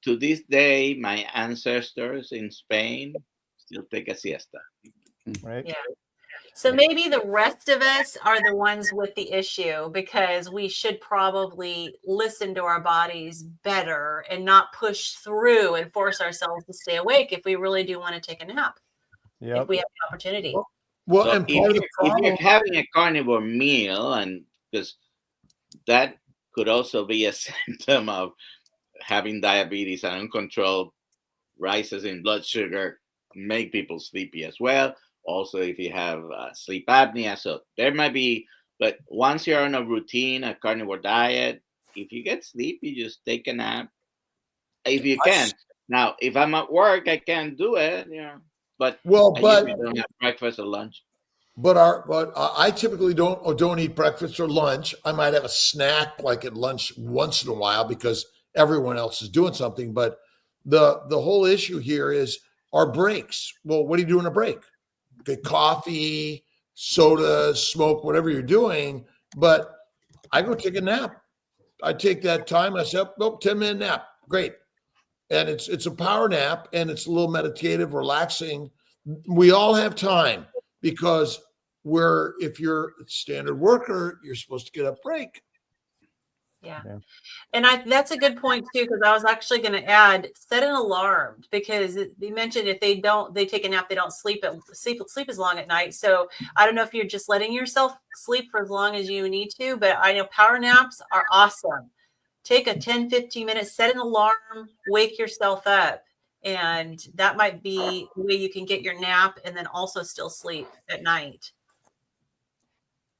To this day, my ancestors in Spain still take a siesta. Right. Yeah. So maybe the rest of us are the ones with the issue, because we should probably listen to our bodies better and not push through and force ourselves to stay awake if we really do want to take a nap. Yep. If we have the opportunity. Well, So and part of the problem, if you're having a carnivore meal, and because that could also be a symptom of having diabetes and uncontrolled rises in blood sugar, make people sleepy as well. Also, if you have sleep apnea, so there might be, but once you're on a routine, a carnivore diet, if you get sleepy, just take a nap. If you can. Now, if I'm at work, I can't do it, but I usually don't have breakfast or lunch. But I typically don't eat breakfast or lunch. I might have a snack like at lunch once in a while because everyone else is doing something. But the whole issue here is our breaks. Well, what do you do in a break? Okay, coffee, soda, smoke, whatever you're doing. But I go take a nap. I take that time. I say, 10-minute nap. Great. And it's a power nap, and it's a little meditative, relaxing. We all have time, because if you're a standard worker, you're supposed to get a break. Yeah. And that's a good point too, because I was actually going to add, set an alarm, because you mentioned if they take a nap, they don't sleep as long at night. So I don't know if you're just letting yourself sleep for as long as you need to, but I know power naps are awesome. Take a 10-15 minutes, set an alarm, wake yourself up. And that might be the way you can get your nap and then also still sleep at night.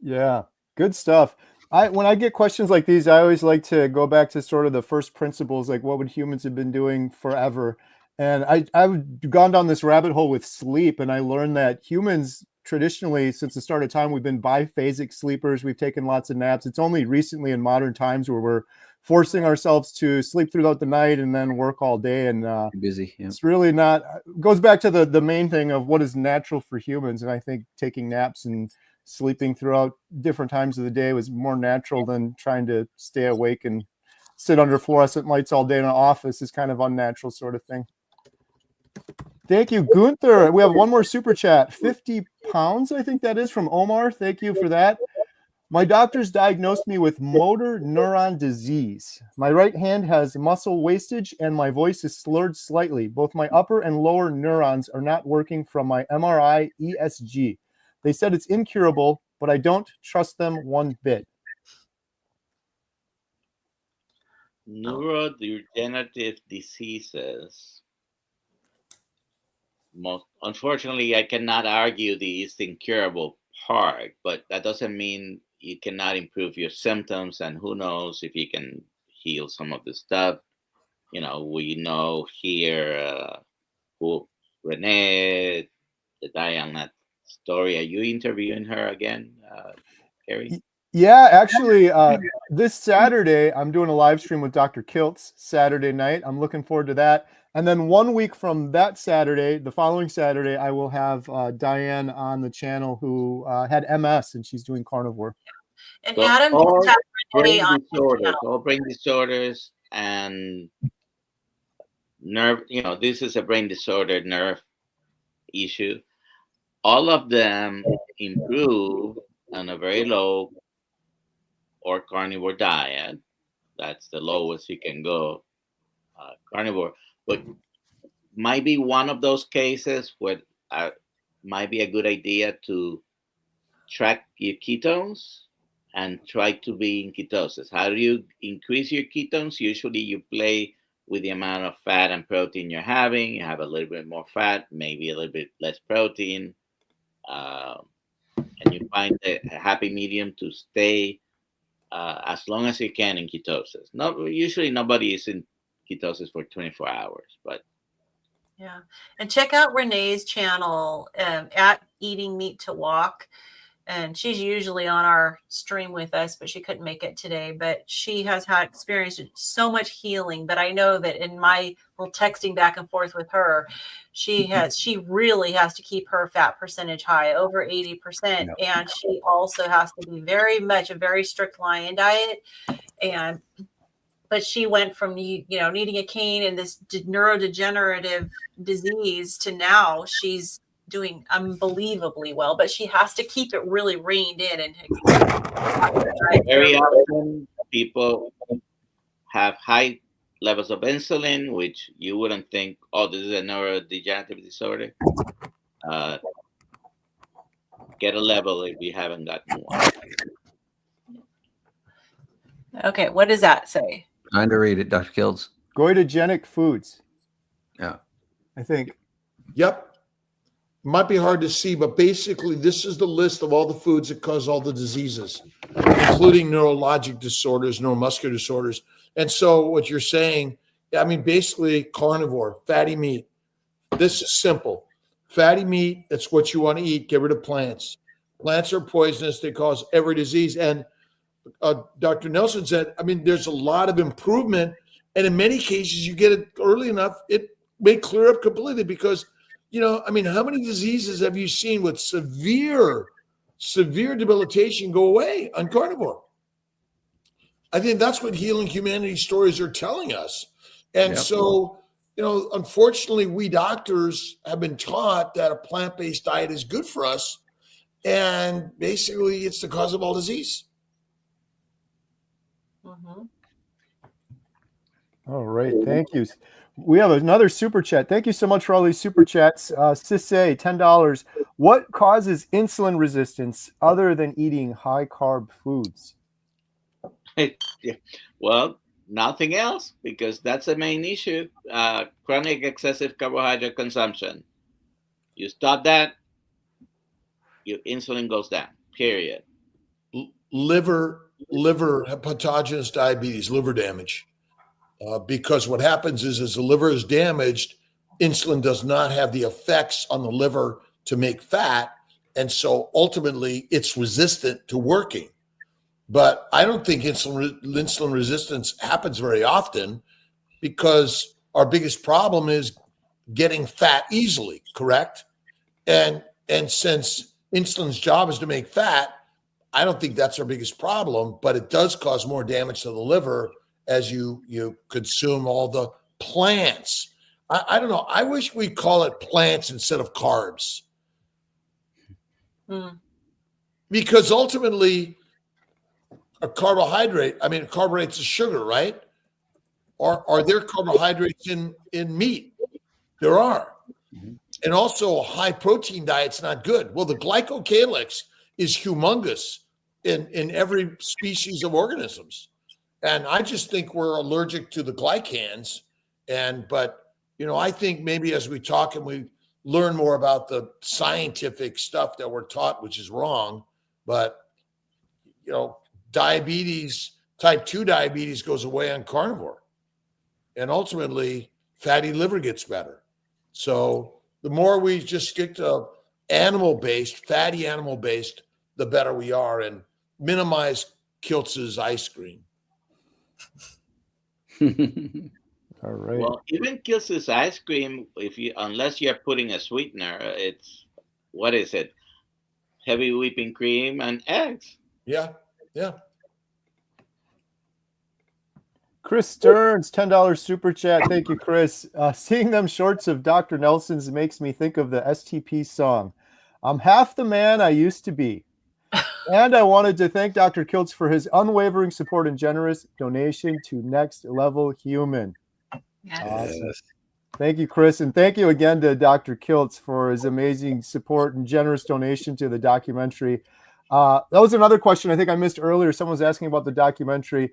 Yeah, good stuff. When I get questions like these, I always like to go back to sort of the first principles, like what would humans have been doing forever? And I've gone down this rabbit hole with sleep, and I learned that humans traditionally, since the start of time, we've been biphasic sleepers. We've taken lots of naps. It's only recently in modern times where we're forcing ourselves to sleep throughout the night and then work all day. And Busy. Yeah. it's really not, goes back to the main thing of what is natural for humans. And I think taking naps and sleeping throughout different times of the day was more natural than trying to stay awake and sit under fluorescent lights all day in an office is kind of unnatural sort of thing. Thank you, Gunther. We have one more super chat. 50 pounds, I think that is, from Omar. Thank you for that. My doctors diagnosed me with motor neuron disease. My right hand has muscle wastage and my voice is slurred slightly. Both my upper and lower neurons are not working from my MRI ESG. They said it's incurable, but I don't trust them one bit. Neurodegenerative diseases. Unfortunately, I cannot argue the it's incurable part, but that doesn't mean you cannot improve your symptoms. And who knows if you can heal some of the stuff. You know, we know here Renee, the Diana story. Are you interviewing her again, Carrie? Yeah, actually, this Saturday, I'm doing a live stream with Dr. Kiltz Saturday night. I'm looking forward to that. And then 1 week from that Saturday, the following Saturday, I will have Diane on the channel who had MS and she's doing carnivore. And So Adam all just had brain on disorders, all brain disorders and nerve, you know, this is a brain disorder, nerve issue. All of them improve on a very low or carnivore diet. That's the lowest you can go, carnivore. But might be one of those cases where might be a good idea to track your ketones and try to be in ketosis. How do you increase your ketones? Usually you play with the amount of fat and protein you're having. You have a little bit more fat, maybe a little bit less protein. And you find a happy medium to stay as long as you can in ketosis. Usually nobody is in ketosis for 24 hours, but yeah. And check out Renee's channel at Eating Meat to Walk. And she's usually on our stream with us, but she couldn't make it today. But she has had experienced so much healing. But I know that in my little texting back and forth with her, she really has to keep her fat percentage high, over 80%. No. And she also has to be very much a very strict lion diet. But she went from, needing a cane and this neurodegenerative disease to now she's doing unbelievably well, but she has to keep it really reined in. And very often people have high levels of insulin, which you wouldn't think, oh, this is a neurodegenerative disorder. Get a level if you haven't gotten one. Okay, what does that say? Trying to read it, Dr. Kiltz. Goitogenic foods. Yeah. I think. Yep. Might be hard to see, but basically this is the list of all the foods that cause all the diseases, including neurologic disorders, neuromuscular disorders. And so what you're saying, I mean, basically carnivore, fatty meat. This is simple. Fatty meat, that's what you want to eat. Get rid of plants. Plants are poisonous. They cause every disease. And Dr. Nelson said, I mean, there's a lot of improvement. And in many cases, you get it early enough, it may clear up completely because I mean, how many diseases have you seen with severe debilitation go away on carnivore? I think that's what Healing Humanity stories are telling us. And so, unfortunately, we doctors have been taught that a plant-based diet is good for us. And basically, it's the cause of all disease. Mm-hmm. All right. Thank you. We have another super chat. Thank you so much for all these super chats. Sisse, $10. What causes insulin resistance other than eating high carb foods? Well, nothing else, because that's the main issue. Chronic excessive carbohydrate consumption. You stop that, your insulin goes down, period. Liver hepatogenous diabetes, liver damage. Because what happens is as the liver is damaged, insulin does not have the effects on the liver to make fat. And so ultimately it's resistant to working. But I don't think insulin resistance happens very often because our biggest problem is getting fat easily, correct? And since insulin's job is to make fat, I don't think that's our biggest problem, but it does cause more damage to the liver as you consume all the plants. I don't know. I wish we'd call it plants instead of carbs. Because ultimately, a carbohydrate, carbohydrates is sugar, right? Are there carbohydrates in meat? There are. And also a high protein diet's not good. Well, the glycocalyx is humongous in every species of organisms. And I just think we're allergic to the glycans. But I think maybe as we talk and we learn more about the scientific stuff that we're taught, which is wrong, but diabetes, type 2 diabetes goes away on carnivore. And ultimately, fatty liver gets better. So the more we just stick to animal-based, fatty animal-based, the better we are, and minimize Kiltz's ice cream. All right. Well, even Kiltz's ice cream, unless you're putting a sweetener, it's, what is it? Heavy whipping cream and eggs. Yeah. Chris Stearns, $10 super chat. Thank you, Chris. Seeing them shorts of Dr. Nelson's makes me think of the STP song. I'm half the man I used to be. And I wanted to thank Dr. Kiltz for his unwavering support and generous donation to Next Level Human. Yes. Awesome. Thank you, Chris. And thank you again to Dr. Kiltz for his amazing support and generous donation to the documentary. That was another question I think I missed earlier. Someone was asking about the documentary.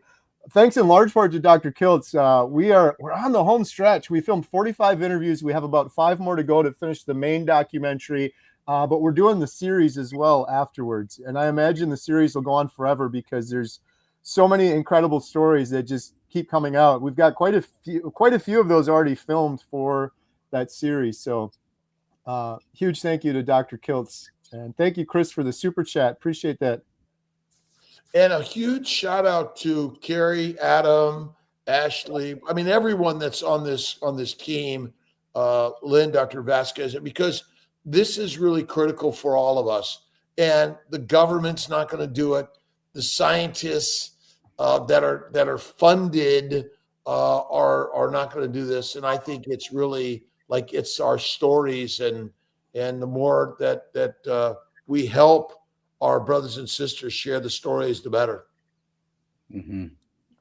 Thanks in large part to Dr. Kiltz. We're on the home stretch. We filmed 45 interviews. We have about 5 more to go to finish the main documentary, but we're doing the series as well afterwards. And I imagine the series will go on forever because there's so many incredible stories that just keep coming out. We've got quite a few of those already filmed for that series. So huge thank you to Dr. Kiltz. And thank you, Chris, for the super chat. Appreciate that. And a huge shout out to Carrie, Adam, Ashley. Everyone that's on this team, Lynn, Dr. Vasquez, because this is really critical for all of us. And the government's not going to do it. The scientists that are funded are not going to do this. And I think it's really like it's our stories, and the more that we help our brothers and sisters share the stories, the better. Mm-hmm.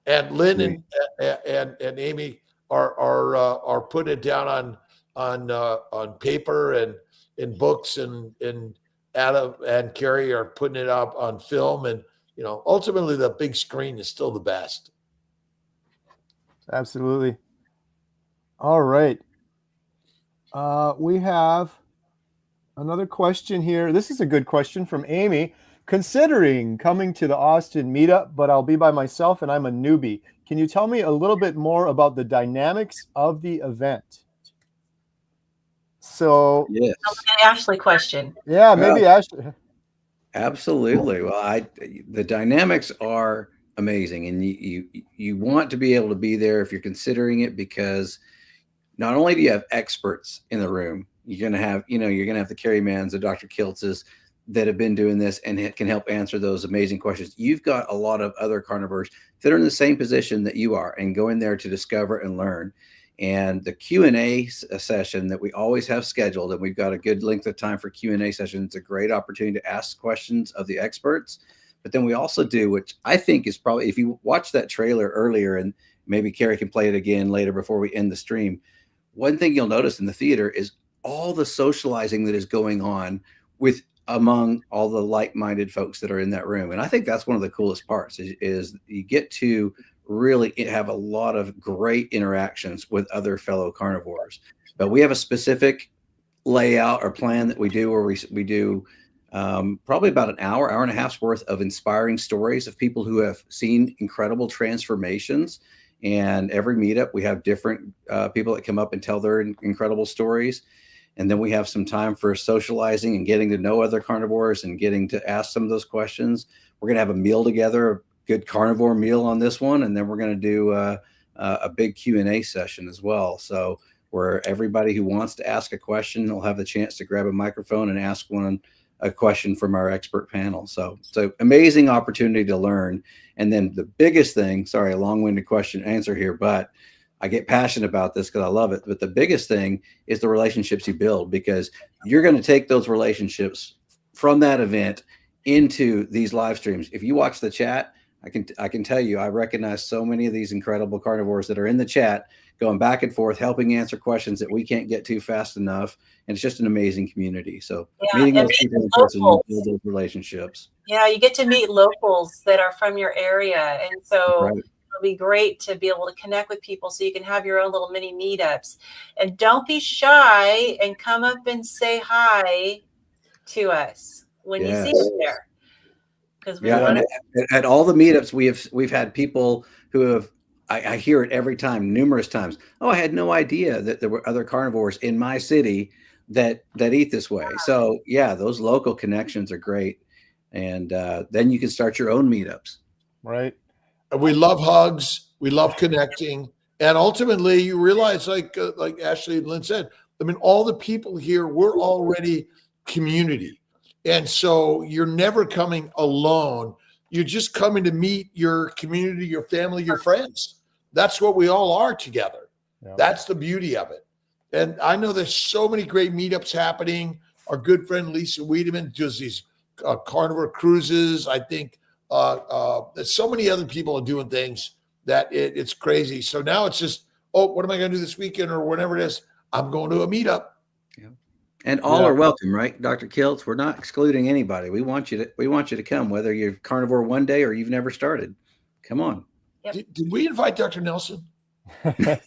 And Lynn and Amy are putting it down on paper and in books, and Adam and Carrie are putting it up on film, and ultimately the big screen is still the best. Absolutely. All right. We have another question here. This is a good question from Amy. Considering coming to the Austin meetup, but I'll be by myself and I'm a newbie. Can you tell me a little bit more about the dynamics of the event? So, yes. Ashley question. Yeah, maybe Ashley. Absolutely. Well, the dynamics are amazing, and you want to be able to be there if you're considering it, because not only do you have experts in the room, you're going to have the Carrie Manns, the Dr. Kiltzes that have been doing this and it can help answer those amazing questions. You've got a lot of other carnivores that are in the same position that you are and go in there to discover and learn. And the Q&A session that we always have scheduled, and we've got a good length of time for Q&A sessions. It's a great opportunity to ask questions of the experts. But then we also do, which I think is probably, if you watch that trailer earlier, and maybe Carrie can play it again later before we end the stream, one thing you'll notice in the theater is all the socializing that is going on among all the like-minded folks that are in that room. And I think that's one of the coolest parts is you get to really have a lot of great interactions with other fellow carnivores. But we have a specific layout or plan that we do where we do probably about an hour and a half's worth of inspiring stories of people who have seen incredible transformations. And every meetup, we have different people that come up and tell their incredible stories. And then we have some time for socializing and getting to know other carnivores and getting to ask some of those questions. we're going to have a meal together, a good carnivore meal on this one. And then we're going to do a big Q&A session as well. So where everybody who wants to ask a question will have the chance to grab a microphone and ask a question from our expert panel. So it's an amazing opportunity to learn. And then the biggest thing, sorry, a long-winded answer here, but I get passionate about this because I love it. But the biggest thing is the relationships you build, because you're going to take those relationships from that event into these live streams. If you watch the chat, I can tell you, I recognize so many of these incredible carnivores that are in the chat, going back and forth, helping answer questions that we can't get to fast enough. And it's just an amazing community. So meeting those people in person, you build those relationships. Yeah, you get to meet locals that are from your area. And so it'll be great to be able to connect with people so you can have your own little mini meetups. And don't be shy and come up and say hi to us when you see us there. Yeah, at all the meetups we've had people who have, I hear it every time, numerous times. Oh, I had no idea that there were other carnivores in my city that eat this way. So yeah, those local connections are great. And then you can start your own meetups. Right. We love hugs. We love connecting. And ultimately you realize, like Ashley and Lynn said, I mean, all the people here, we're already community. And so you're never coming alone. You're just coming to meet your community, your family, your friends. That's what we all are together. Yeah. That's the beauty of it. And I know there's so many great meetups happening. Our good friend Lisa Wiedemann does these carnivore cruises. I think there's so many other people are doing things that it's crazy. So now it's just, oh, what am I going to do this weekend or whenever it is? I'm going to a meetup. Yeah. And all are welcome, right, Dr. Kiltz? We're not excluding anybody. We want you to come, whether you're carnivore one day or you've never started. Come on. Yep. Did we invite Dr. Nelson? Yep.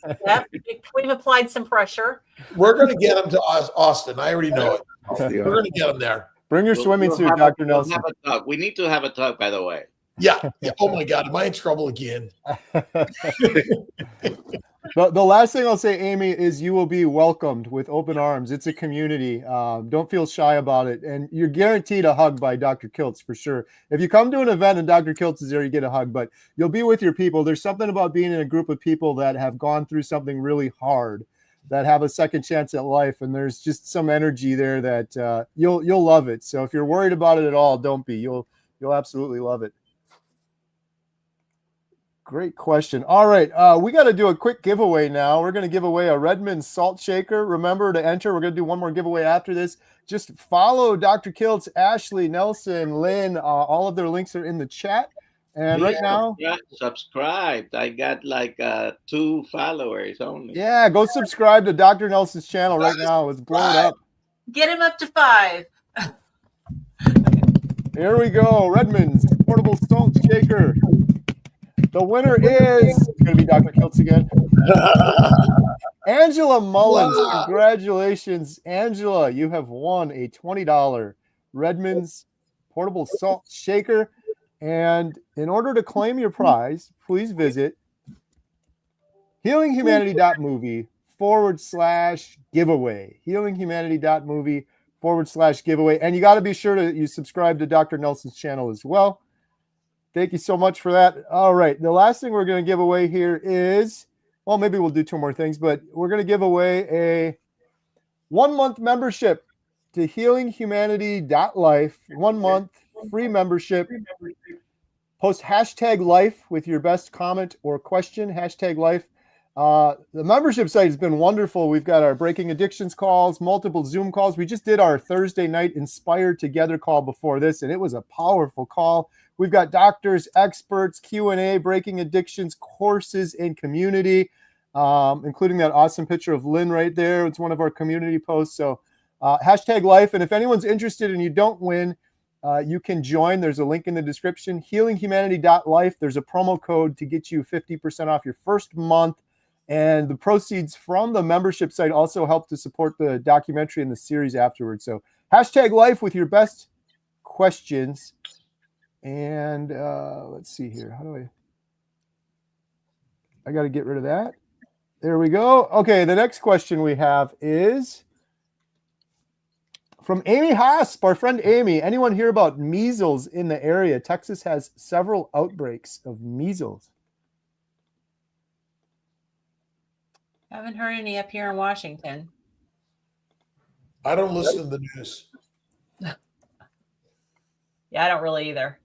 We've applied some pressure. We're going to get him to Austin. I already know it. We're going to get him there. Bring your swimming suit, Dr. Nelson. Have a talk. We need to have a talk, by the way. Yeah. Oh my God. Am I in trouble again? The last thing I'll say, Amy, is you will be welcomed with open arms. It's a community. Don't feel shy about it. And you're guaranteed a hug by Dr. Kiltz for sure. If you come to an event and Dr. Kiltz is there, you get a hug, but you'll be with your people. There's something about being in a group of people that have gone through something really hard, that have a second chance at life. And there's just some energy there that you'll love it. So if you're worried about it at all, don't be. You'll absolutely love it. Great question. All right. We got to do a quick giveaway now. We're going to give away a Redmond salt shaker. Remember to enter. We're going to do one more giveaway after this. Just follow Dr. Kiltz, Ashley, Nelson, Lynn. All of their links are in the chat. And right now, subscribed. I got like 2 followers only. Yeah, go subscribe to Dr. Nelson's channel right now. Let's blow it up. Get him up to 5. Here we go. Redmond's portable salt shaker. The winner is going to be Dr. Kiltz again. Angela Mullins. Wow. Congratulations, Angela. You have won a $20 Redmond's portable salt shaker. And in order to claim your prize, please visit healinghumanity.movie/giveaway. healinghumanity.movie/giveaway. And you got to be sure that you subscribe to Dr. Nelson's channel as well. Thank you so much for that. All right. The last thing we're going to give away here is, well, maybe we'll do 2 more things, but we're going to give away a 1-month membership to healinghumanity.life. 1 month free membership. Post #life with your best comment or question, #life. The membership site has been wonderful. We've got our Breaking Addictions calls, multiple Zoom calls. We just did our Thursday night Inspired Together call before this, and it was a powerful call. We've got doctors, experts, Q&A, Breaking Addictions, courses, and community, including that awesome picture of Lynn right there. It's one of our community posts. So #life. And if anyone's interested and you don't win, you can join. There's a link in the description. healinghumanity.life. There's a promo code to get you 50% off your first month. And the proceeds from the membership site also help to support the documentary and the series afterwards. So #life with your best questions. And let's see here. How do I got to get rid of that. There we go. Okay, the next question we have is From Amy Hasp, our friend Amy. Anyone hear about measles in the area? Texas has several outbreaks of measles. Haven't heard any up here in Washington. I don't listen to the news. Yeah, I don't really either.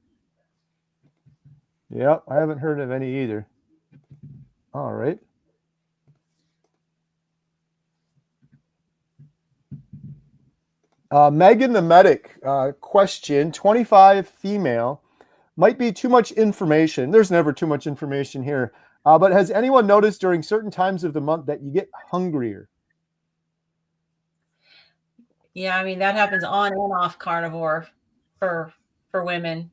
Yep, I haven't heard of any either. All right. Megan the medic, question, 25 female, might be too much information. There's never too much information here. But has anyone noticed during certain times of the month that you get hungrier? Yeah, I mean, that happens on and off carnivore for women.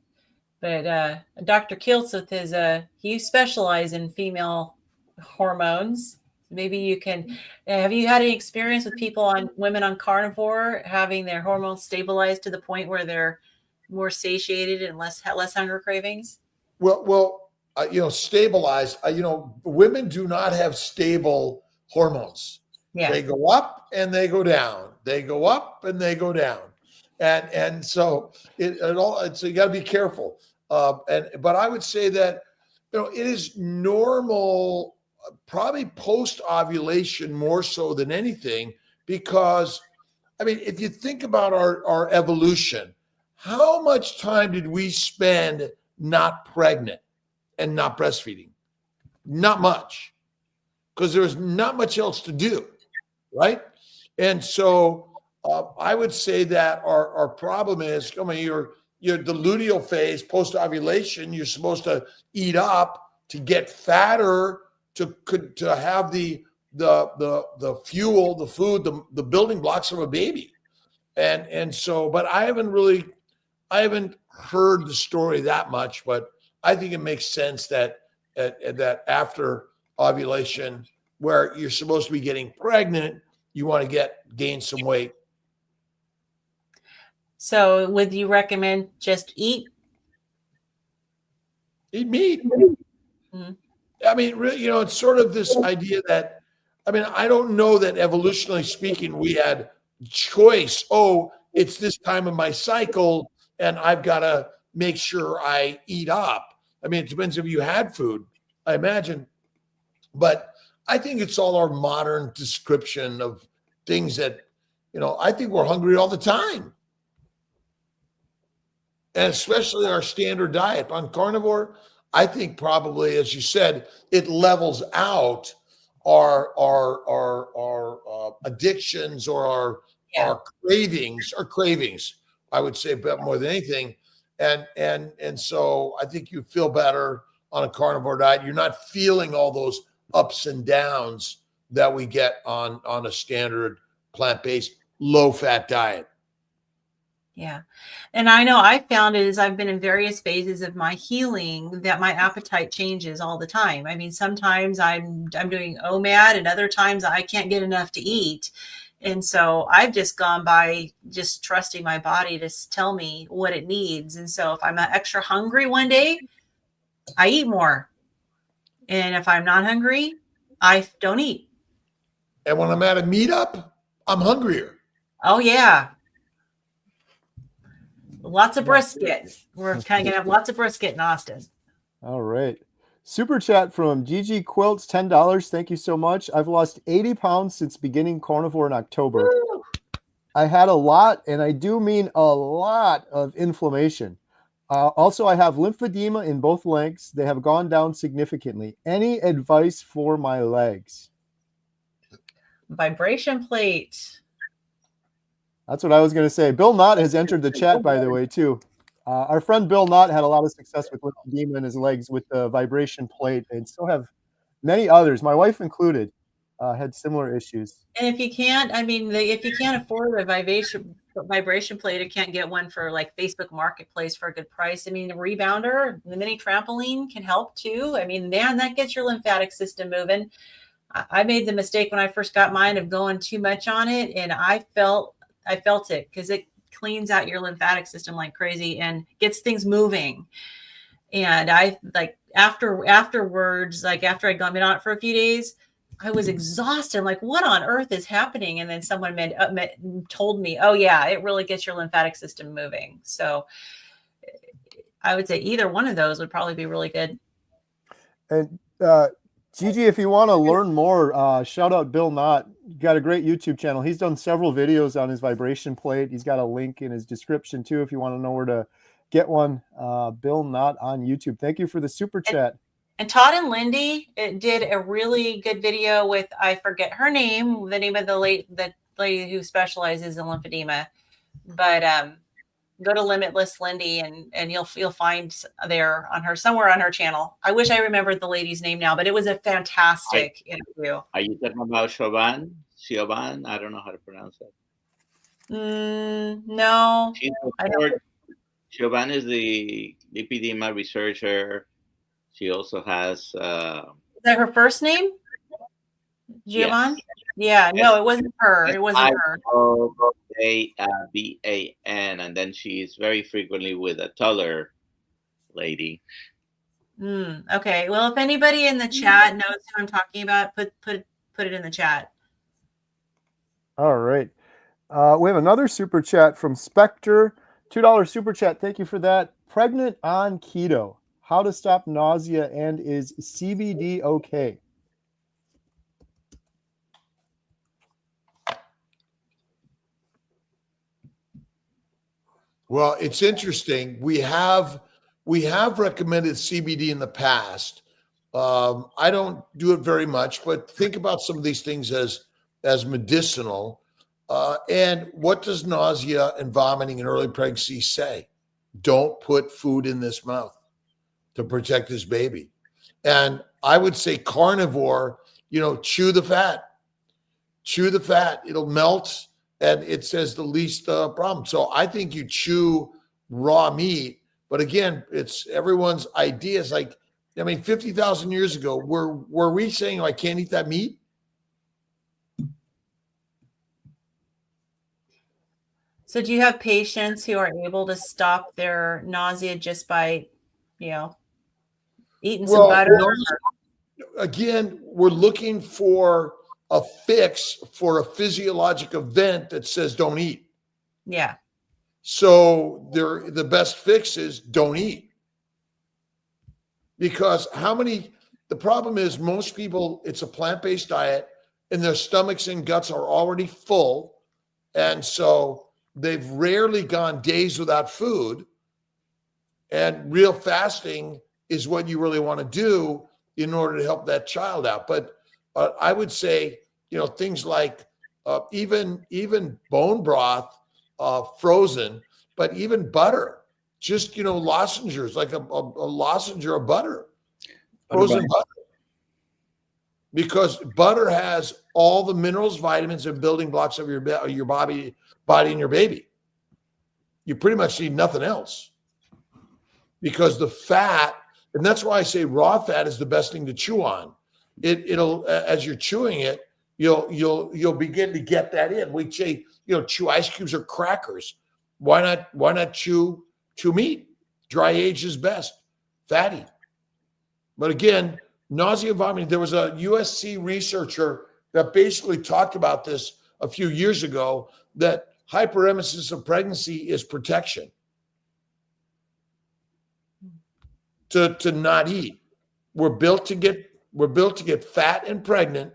But Dr. Kiltz with his, he specializes in female hormones. Maybe you can, have you had any experience with women on carnivore having their hormones stabilized to the point where they're more satiated and less hunger cravings? Well, stabilized. Women do not have stable hormones. Yeah. They go up and they go down. They go up and they go down, and so so you got to be careful. But I would say that it is normal, probably post ovulation more so than anything, because if you think about our evolution, how much time did we spend not pregnant and not breastfeeding? Not much, because there was not much else to do, right? And so I would say that our problem is, your the luteal phase, post ovulation, you're supposed to eat up to get fatter, to have the fuel, the food, the building blocks of a baby, and so. But I haven't heard the story that much, but I think it makes sense that after ovulation, where you're supposed to be getting pregnant, you want to gain some weight. So would you recommend just eat meat? Mm-hmm. It's sort of this idea that, I don't know that evolutionarily speaking, we had choice. Oh, it's this time of my cycle and I've got to make sure I eat up. It depends if you had food, I imagine. But I think it's all our modern description of things that, I think we're hungry all the time. And especially our standard diet on carnivore, I think probably, as you said, it levels out our addictions or our cravings, I would say, but more than anything. And so I think you feel better on a carnivore diet. You're not feeling all those ups and downs that we get on a standard plant-based low-fat diet. Yeah. And I know I found it as I've been in various phases of my healing that my appetite changes all the time. Sometimes I'm doing OMAD and other times I can't get enough to eat. And so I've just gone by just trusting my body to tell me what it needs. And so if I'm extra hungry one day, I eat more. And if I'm not hungry, I don't eat. And when I'm at a meetup, I'm hungrier. Oh, yeah. Lots of brisket. We're kind of going to have lots of brisket in Austin. All right. Super chat from Gigi Quilts, $10. Thank you so much. I've lost 80 pounds since beginning carnivore in October. Woo! I had a lot, and I do mean a lot, of inflammation. Also, I have lymphedema in both legs. They have gone down significantly. Any advice for my legs? Vibration plate. That's what I was going to say. Bill Knott has entered the chat, by the way, too. Our friend Bill Knott had a lot of success with lymphedema in his legs with the vibration plate, and so have many others, my wife included, had similar issues. And if you can't, if you can't afford a vibration plate, you can't get one for like Facebook Marketplace for a good price. The rebounder, the mini trampoline can help too. Man, that gets your lymphatic system moving. I made the mistake when I first got mine of going too much on it, and I felt it because it cleans out your lymphatic system like crazy and gets things moving. And I afterwards, after I'd been on it for a few days, I was exhausted. I'm like, what on earth is happening? And then someone told me, oh yeah, it really gets your lymphatic system moving. So I would say either one of those would probably be really good. And Gigi, if you want to learn more, shout out Bill Knott. He's got a great YouTube channel. He's done several videos on his vibration plate. He's got a link in his description too if you want to know where to get one. Bill Knott on YouTube. Thank you for the super chat. And Todd and Lindy did a really good video with, I forget her name, the name of the lady who specializes in lymphedema. But go to Limitless Lindy and you'll find there on her, somewhere on her channel. I wish I remembered the lady's name now, but it was a fantastic interview. Are you talking about Siobhan? Siobhan? I don't know how to pronounce that. No. Siobhan is the lipedema researcher. She also has. Is that her first name? Giovanni? Yes. Yeah, no, it wasn't her. It wasn't her. Iovanban, and then she's very frequently with a taller lady. Okay. Well, if anybody in the chat knows who I'm talking about, put it in the chat. All right. We have another super chat from Spectre. $2 super chat. Thank you for that. Pregnant on keto. How to stop nausea, and is CBD okay? Well, it's interesting. We have recommended CBD in the past. I don't do it very much, but think about some of these things as medicinal. And what does nausea and vomiting in early pregnancy say? Don't put food in this mouth to protect this baby. And I would say carnivore, chew the fat. Chew the fat. It'll melt, and it says the least problem. So I think you chew raw meat. But again, it's everyone's ideas. 50,000 years ago, were we saying, I can't eat that meat? So do you have patients who are able to stop their nausea just by, eating some butter? Again, we're looking for a fix for a physiologic event that says don't eat. Yeah. So the best fix is don't eat. Because the problem is most people, it's a plant-based diet and their stomachs and guts are already full. And so they've rarely gone days without food. And real fasting is what you really want to do in order to help that child out. But I would say, things like even bone broth, frozen, but even butter, just, lozenges, like a lozenge of butter, frozen butter. Because butter has all the minerals, vitamins, and building blocks of your body and your baby. You pretty much need nothing else. Because the fat, and that's why I say raw fat is the best thing to chew on. It'll as you're chewing it, you'll begin to get that in. We say, chew ice cubes or crackers. Why not chew meat? Dry age is best, fatty. But again, nausea, vomiting. There was a USC researcher that basically talked about this a few years ago, that hyperemesis of pregnancy is protection. To not eat. We're built to get fat and pregnant,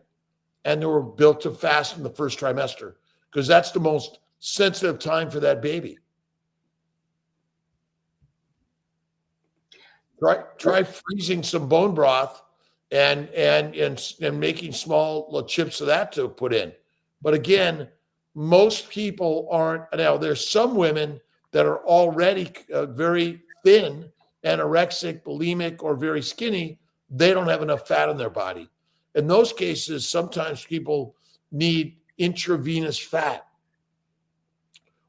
and then we're built to fast in the first trimester because that's the most sensitive time for that baby. Try freezing some bone broth and making small chips of that to put in. But again, most people aren't. Now, there's some women that are already very thin, anorexic, bulimic, or very skinny. They don't have enough fat in their body. In those cases, sometimes people need intravenous fat.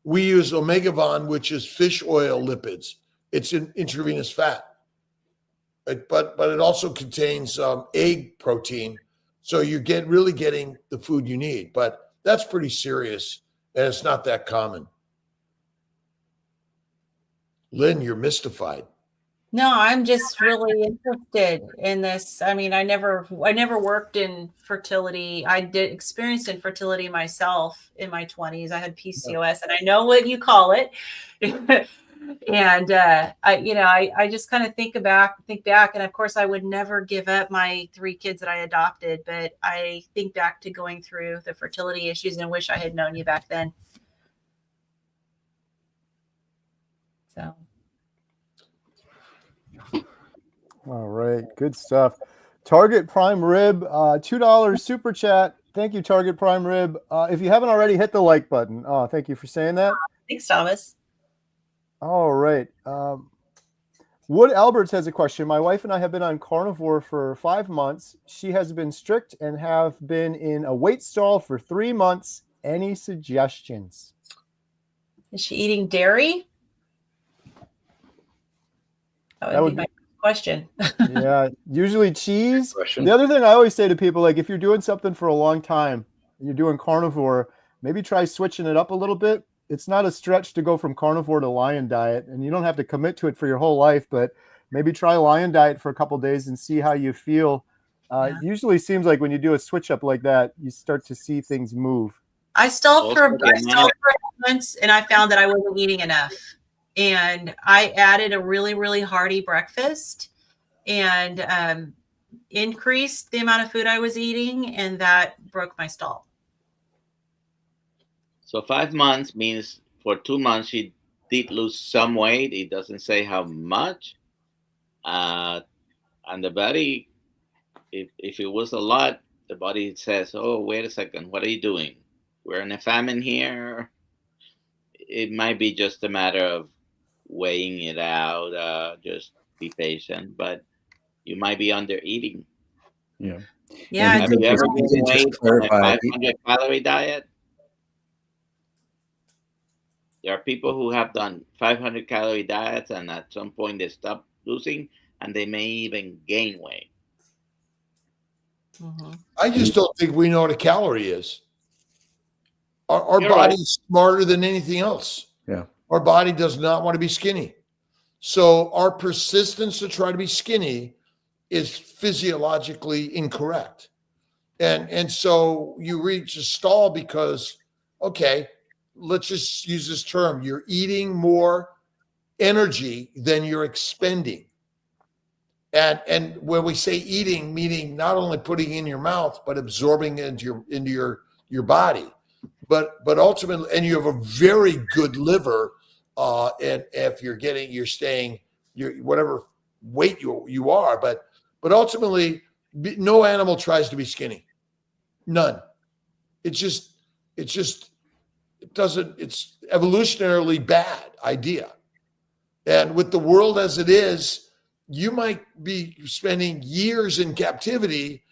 We use Omega-Von, which is fish oil lipids. It's an intravenous fat. But it also contains egg protein. So you're really getting the food you need. But that's pretty serious, and it's not that common. Lynn, you're mystified. No, I'm just really interested in this. I mean, I never worked in fertility. I did experienced infertility myself in my 20s. I had PCOS, and I know what you call it. And I just kind of think back, and of course, I would never give up my 3 kids that I adopted. But I think back to going through the fertility issues, and wish I had known you back then. So. All right, good stuff. Target Prime Rib, $2 super chat. Thank you, Target Prime Rib. If you haven't already, hit the like button. Oh, thank you for saying that. Thanks, Thomas. All right. Wood Alberts has a question. My wife and I have been on carnivore for 5 months. She has been strict and have been in a weight stall for 3 months. Any suggestions? Is she eating dairy? That would be my question. Yeah, usually cheese. Question. The other thing I always say to people, like if you're doing something for a long time and you're doing carnivore, maybe try switching it up a little bit. It's not a stretch to go from carnivore to lion diet, and you don't have to commit to it for your whole life, but maybe try lion diet for a couple of days and see how you feel. It usually seems like when you do a switch up like that, you start to see things move. I stalled for months, and I found that I wasn't eating enough. And I added a really, really hearty breakfast and increased the amount of food I was eating, and that broke my stall. So 5 months means for 2 months she did lose some weight. It doesn't say how much. And the body, if it was a lot, the body says, oh, wait a second, what are you doing? We're in a famine here. It might be just a matter of weighing it out. Just be patient, but you might be under eating. Yeah. Yeah. Have you ever been weighed on a 500 calorie diet? There are people who have done 500 calorie diets, and at some point they stop losing, and they may even gain weight. Mm-hmm. I just don't think we know what a calorie is. Our body's smarter than anything else. Yeah. Our body does not want to be skinny. So our persistence to try to be skinny is physiologically incorrect. And so you reach a stall because, okay, let's just use this term. You're eating more energy than you're expending. And when we say eating, meaning not only putting in your mouth, but absorbing it into your body. But ultimately, and you have a very good liver, and if you're staying whatever weight you are, but ultimately, no animal tries to be skinny, none. It's evolutionarily bad idea, and with the world as it is, you might be spending years in captivity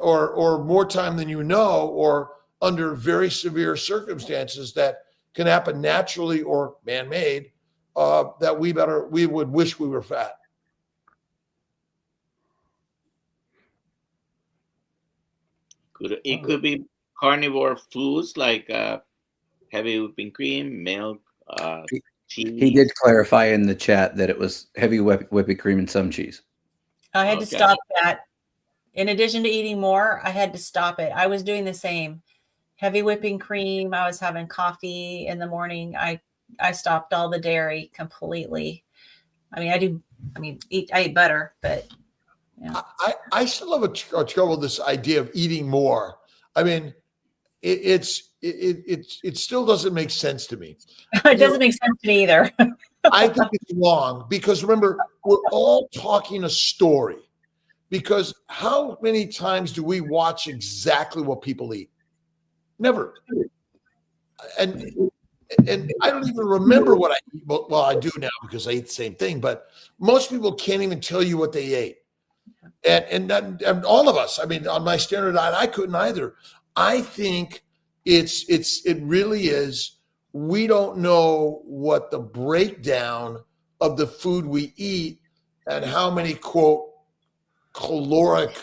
or more time than you know, or under very severe circumstances that can happen naturally or man-made, that we would wish we were fat. It could be carnivore foods like heavy whipping cream, milk, cheese. He did clarify in the chat that it was heavy whipping cream and some cheese. I had to stop that. In addition to eating more, I had to stop it. I was doing the same. Heavy whipping cream. I was having coffee in the morning. I stopped all the dairy completely. I eat butter, but yeah. I still have a trouble with this idea of eating more. I mean, it still doesn't make sense to me. It doesn't make sense to me either. I think it's wrong because remember, we're all talking a story. Because how many times do we watch exactly what people eat? Never. And I don't even remember what I eat. Well, I do now because I eat the same thing. But most people can't even tell you what they ate. And all of us, I mean, on my standard diet, I couldn't either. I think it really is. We don't know what the breakdown of the food we eat and how many, quote, caloric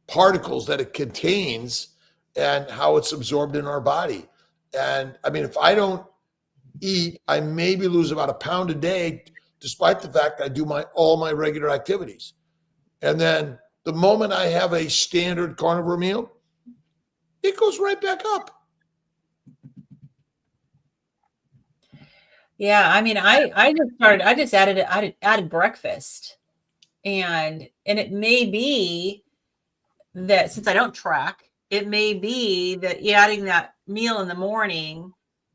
particles that it contains and how it's absorbed in our body. And I mean, if I don't eat, I maybe lose about a pound a day, despite the fact I do all my regular activities. And then the moment I have a standard carnivore meal, it goes right back up. Yeah, I mean, I just added breakfast, and it may be that since I don't track, it may be that adding that meal in the morning,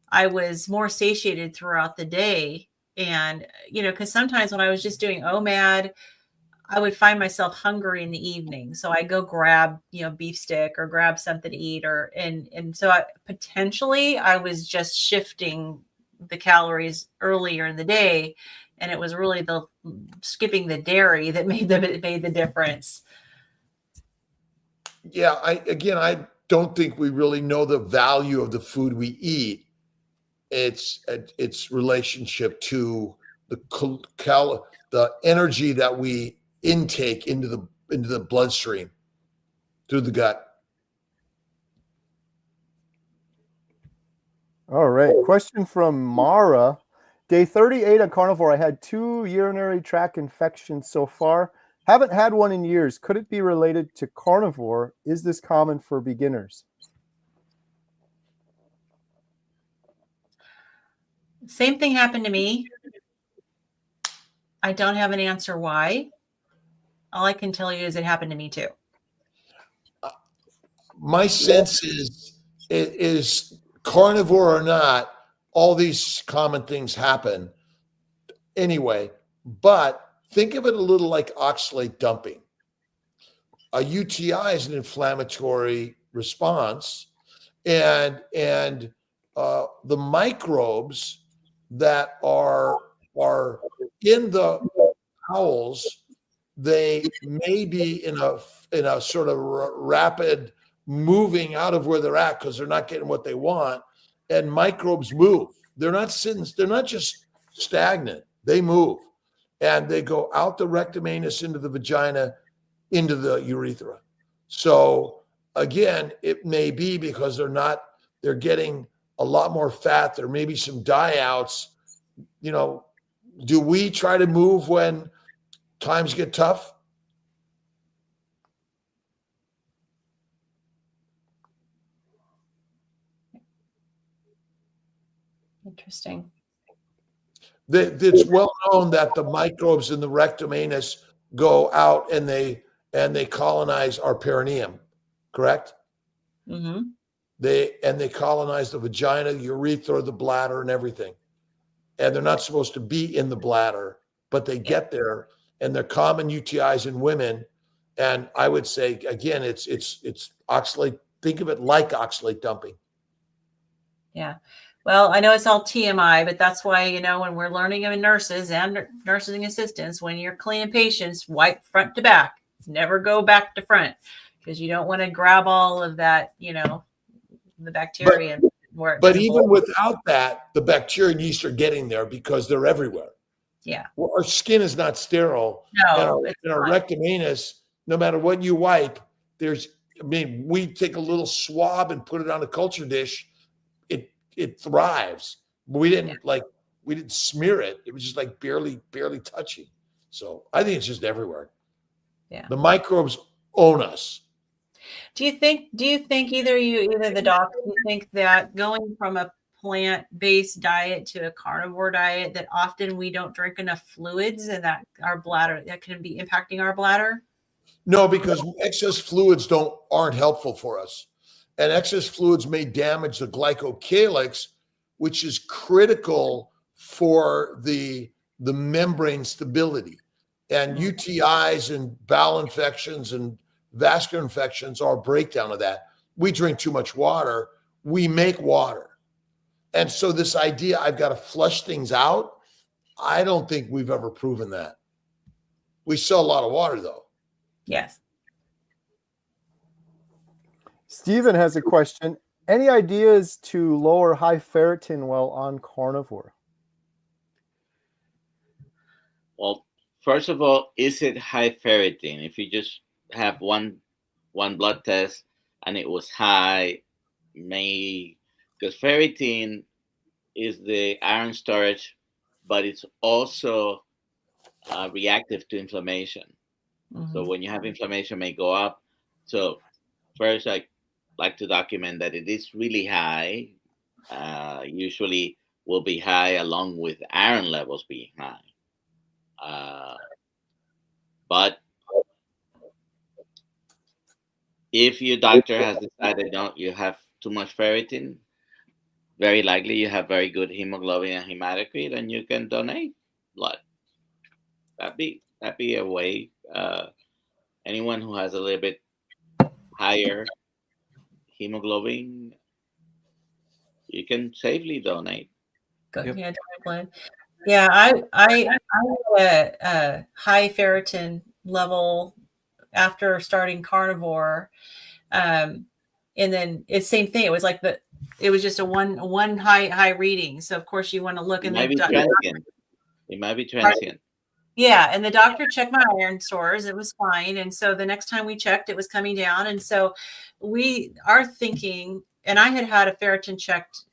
I was more satiated throughout the day. And, because sometimes when I was just doing OMAD, I would find myself hungry in the evening. So I go grab, beef stick or grab something to eat and so potentially I was just shifting the calories earlier in the day. And it was really the skipping the dairy that made the difference. Yeah, I don't think we really know the value of the food we eat. Its relationship to the energy that we intake into the bloodstream through the gut. All right. Question from Mara. Day 38 on carnivore. I had 2 urinary tract infections so far. Haven't had one in years. Could it be related to carnivore? Is this common for beginners? Same thing happened to me. I don't have an answer why. All I can tell you is it happened to me too. My sense is carnivore or not, all these common things happen anyway. But think of it a little like oxalate dumping. A UTI is an inflammatory response, and the microbes that are in the bowels, they may be in a sort of rapid moving out of where they're at because they're not getting what they want, and microbes move. They're not just stagnant. They move, and they go out the rectum anus into the vagina, into the urethra. So again, it may be because they're getting a lot more fat. There may be some die outs. Do we try to move when times get tough? Interesting. It's well known that the microbes in the rectum anus go out and they colonize our perineum, correct? Mm-hmm. They colonize the vagina, the urethra, the bladder, and everything. And they're not supposed to be in the bladder, but they get there, and they're common UTIs in women. And I would say again, it's oxalate. Think of it like oxalate dumping. Yeah. Well, I know it's all TMI, but that's why, when we're learning in nurses and nursing assistants, when you're cleaning patients, wipe front to back, never go back to front, because you don't want to grab all of that, the bacteria. But even without that, the bacteria and yeast are getting there because they're everywhere. Yeah. Well, our skin is not sterile. No, and our rectum anus, no matter what you wipe, we take a little swab and put it on a culture dish. It thrives. We didn't we didn't smear it. It was just like barely touching. So I think it's just everywhere. Yeah. The microbes own us. Do you think either the doc, do you think that going from a plant-based diet to a carnivore diet, that often we don't drink enough fluids and that our bladder, that can be impacting our bladder? No, because excess fluids aren't helpful for us. And excess fluids may damage the glycocalyx, which is critical for the membrane stability. And UTIs and bowel infections and vascular infections are a breakdown of that. We drink too much water. We make water. And so this idea, I've got to flush things out, I don't think we've ever proven that. We sell a lot of water, though. Yes. Steven has a question. Any ideas to lower high ferritin while on carnivore? Well, first of all, is it high ferritin? If you just have one blood test and it was high, because ferritin is the iron storage, but it's also reactive to inflammation. So when you have inflammation, may go up. So first, I like to document that it is really high. Usually will be high along with iron levels being high. But if your doctor has decided you have too much ferritin, very likely you have very good hemoglobin and hematocrit, and you can donate blood. That'd be a way. Anyone who has a little bit higher hemoglobin, you can safely donate. Good. Yep. Yeah, donate blood. Yeah, I had a high ferritin level after starting carnivore, and then it's same thing. It was like it was just a one high reading. So of course you want to look It and might be transient. It might be transient. Yeah, and the doctor checked my iron stores. It was fine, and so the next time we checked, it was coming down. And so we are thinking, and I had a ferritin checked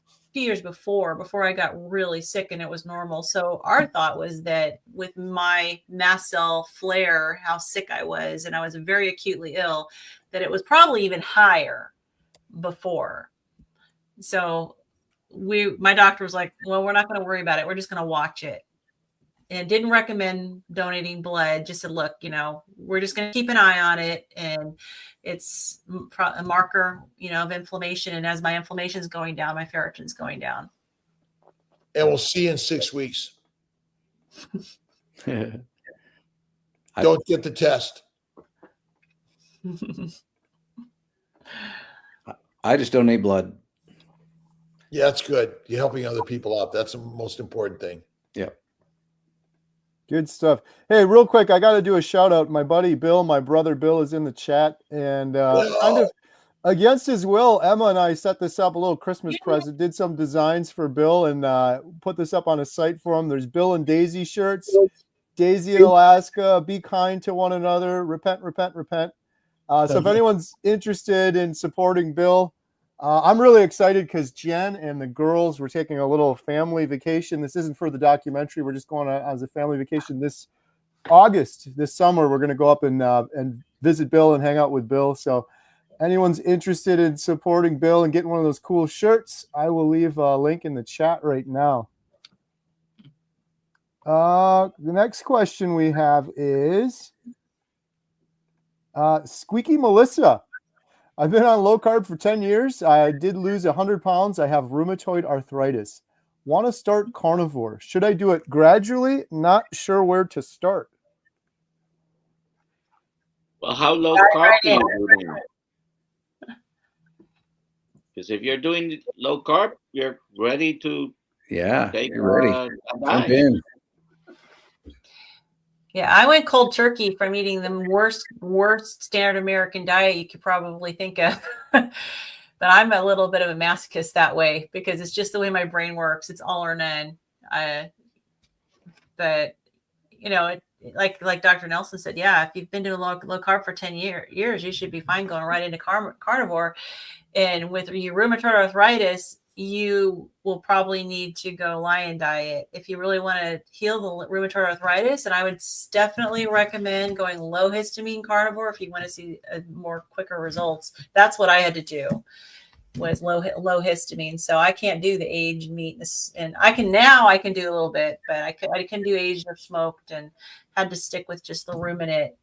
a few years before I got really sick, and it was normal. So our thought was that with my mast cell flare, how sick I was, and I was very acutely ill, that it was probably even higher before. So my doctor was like, well, we're not going to worry about it. We're just going to watch it. And didn't recommend donating blood. Just said, look, we're just going to keep an eye on it. And it's a marker, of inflammation. And as my inflammation is going down, my ferritin's going down. And we'll see you in 6 weeks. Don't get the test. I just donate blood. Yeah, that's good. You're helping other people out. That's the most important thing. Yep. Good stuff. Hey, real quick, I got to do a shout out. My buddy Bill, my brother Bill, is in the chat, and kind of against his will, Emma and I set this up, a little Christmas present, did some designs for Bill, and put this up on a site for him. There's Bill and Daisy shirts. Daisy in Alaska, be kind to one another, repent, repent, repent. So if anyone's interested in supporting Bill, I'm really excited because Jen and the girls were taking a little family vacation. This isn't for the documentary. We're just going as a family vacation this August. This summer, we're going to go up and visit Bill and hang out with Bill. So anyone's interested in supporting Bill and getting one of those cool shirts, I will leave a link in the chat right now. The next question we have is Squeaky Melissa. I've been on low carb for 10 years. I did lose 100 pounds. I have rheumatoid arthritis. Want to start carnivore. Should I do it gradually? Not sure where to start. Well, how low carb do you do? Because if you're doing low carb, you're ready to take you're ready. Jump in. Yeah, I went cold turkey from eating the worst standard American diet you could probably think of. But I'm a little bit of a masochist that way because it's just the way my brain works. It's all or none. But like Dr. Nelson said, yeah, if you've been doing low carb for 10 years, you should be fine going right into carnivore. And with your rheumatoid arthritis, you will probably need to go lion diet if you really want to heal the rheumatoid arthritis. And I would definitely recommend going low histamine carnivore if you want to see more quicker results. That's what I had to do, was low histamine. So I can't do the aged meat, and I can do a little bit, but I can do aged or smoked, and had to stick with just the ruminant,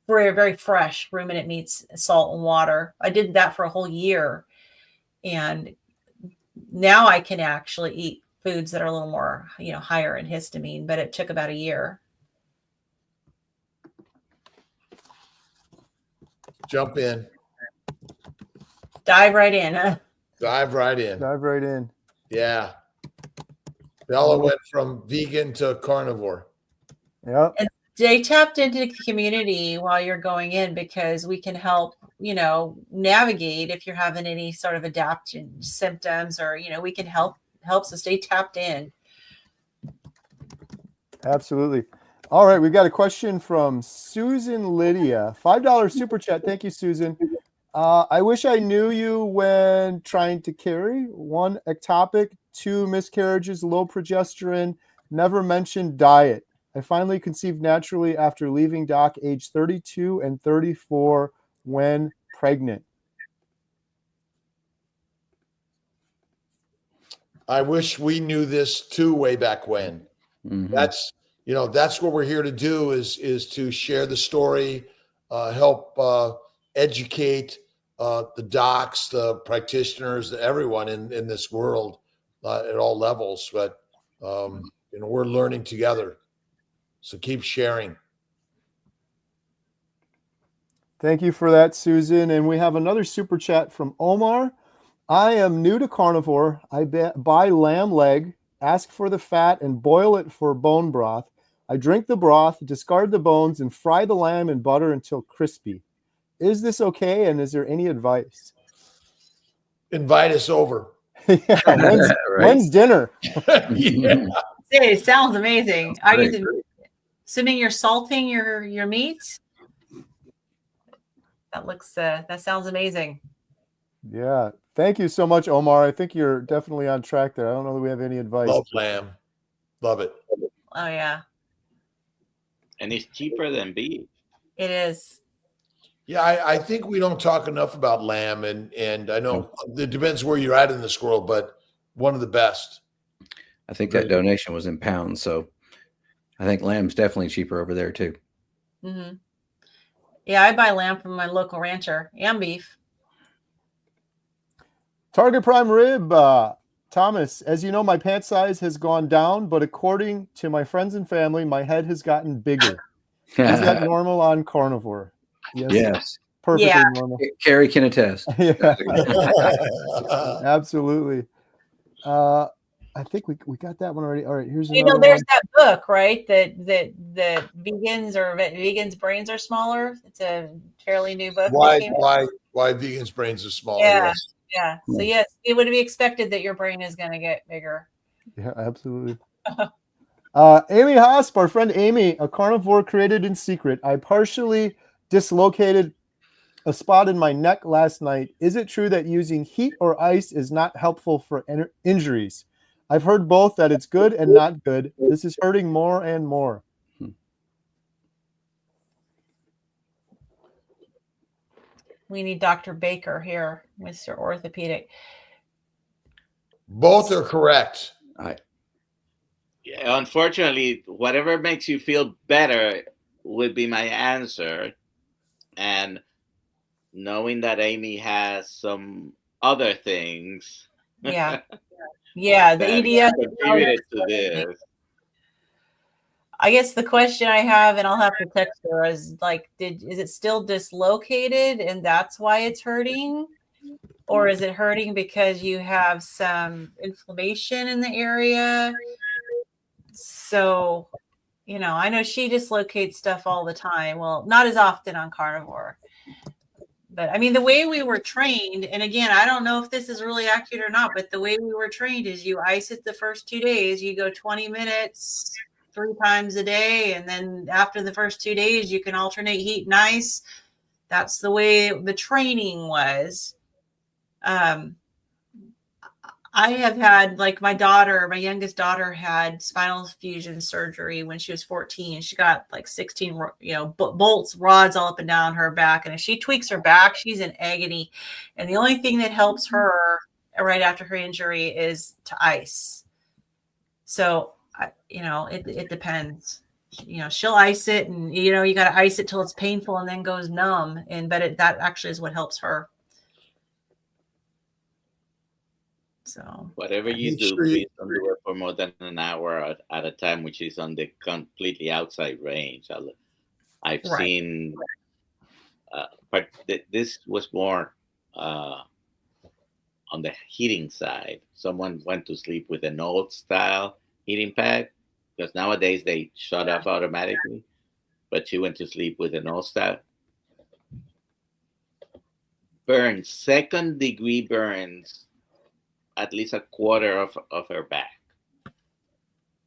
very, very fresh ruminant meats, salt and water. I did that for a whole year. And now I can actually eat foods that are a little more, higher in histamine, but it took about a year. Jump in. Dive right in, huh? Dive right in. Dive right in. Yeah. Bella went from vegan to carnivore. Yeah. And they tapped into the community while you're going in because we can help, navigate if you're having any sort of adaptation symptoms, or, we can help. So stay tapped in. Absolutely. All right. We've got a question from Susan Lydia. $5 super chat. Thank you, Susan. I wish I knew you when trying to carry. 1, ectopic. 2, miscarriages, low progesterone. Never mentioned diet. I finally conceived naturally after leaving doc age 32 and 34 when pregnant. I wish we knew this too way back when. Mhm. That's what we're here to do is to share the story, help educate the docs, the practitioners, everyone in this world at all levels. But we're learning together, so keep sharing. Thank you for that, Susan. And we have another super chat from Omar. I am new to carnivore. I buy lamb leg, ask for the fat, and boil it for bone broth. I drink the broth, discard the bones, and fry the lamb in butter until crispy. Is this okay? And is there any advice? Invite us over. Yeah, when's dinner? Yeah. It sounds amazing. Are Great. you assuming you're salting your meat? That sounds amazing. Yeah. Thank you so much, Omar. I think you're definitely on track there. I don't know that we have any advice. Love lamb. Love it. Oh yeah, And it's cheaper than beef. it is. Yeah, I think we don't talk enough about lamb, and I know it depends where you're at in this world, but one of the best. I think that donation was in pounds, so I think lamb's definitely cheaper over there too. Mm-hmm. Yeah, I buy lamb from my local rancher and beef. Target Prime Rib, Thomas, as you know, my pant size has gone down, but according to my friends and family, my head has gotten bigger. Is that normal on carnivore? Yes. Perfectly Yeah. normal. Carrie can attest. Yeah. Absolutely. I think we got that one already. All right, here's another There's one. that book, right? That vegans' brains are smaller. It's a fairly new book. Why that came out. vegans' brains are smaller? Yeah. Yes. Yeah. So yes, it would be expected that your brain is going to get bigger. Yeah, absolutely. Amy Hosp, our friend Amy, a carnivore created in secret. I partially dislocated a spot in my neck last night. Is it true that using heat or ice is not helpful for injuries? I've heard both that it's good and not good. This is hurting more and more. We need Dr. Baker here, Mr. Orthopedic. Both are correct. Yeah, unfortunately, whatever makes you feel better would be my answer. And knowing that Amy has some other things. Yeah. Yeah, the that EDS contributed to this. I guess the question I have, and I'll have to text her, is like, is it still dislocated and that's why it's hurting? Or is it hurting because you have some inflammation in the area? So, I know she dislocates stuff all the time. Well, not as often on carnivore. But I mean, the way we were trained, and again, I don't know if this is really accurate or not, but the way we were trained is you ice it the first 2 days, you go 20 minutes 3 times a day. And then after the first 2 days, you can alternate heat and ice. That's the way the training was. I have had, like, my youngest daughter had spinal fusion surgery when she was 14. She got like 16, bolts, rods all up and down her back. And if she tweaks her back, she's in agony. And the only thing that helps her right after her injury is to ice. So, it depends. She'll ice it, and, you got to ice it till it's painful and then goes numb. But that actually is what helps her. So whatever you do, please don't do it for more than an hour at a time, which is on the completely outside range. I've seen, but this was more on the heating side. Someone went to sleep with an old style heating pad, because nowadays they shut off automatically, but she went to sleep with an old style. Burns, 2nd-degree burns, at least a quarter of her back.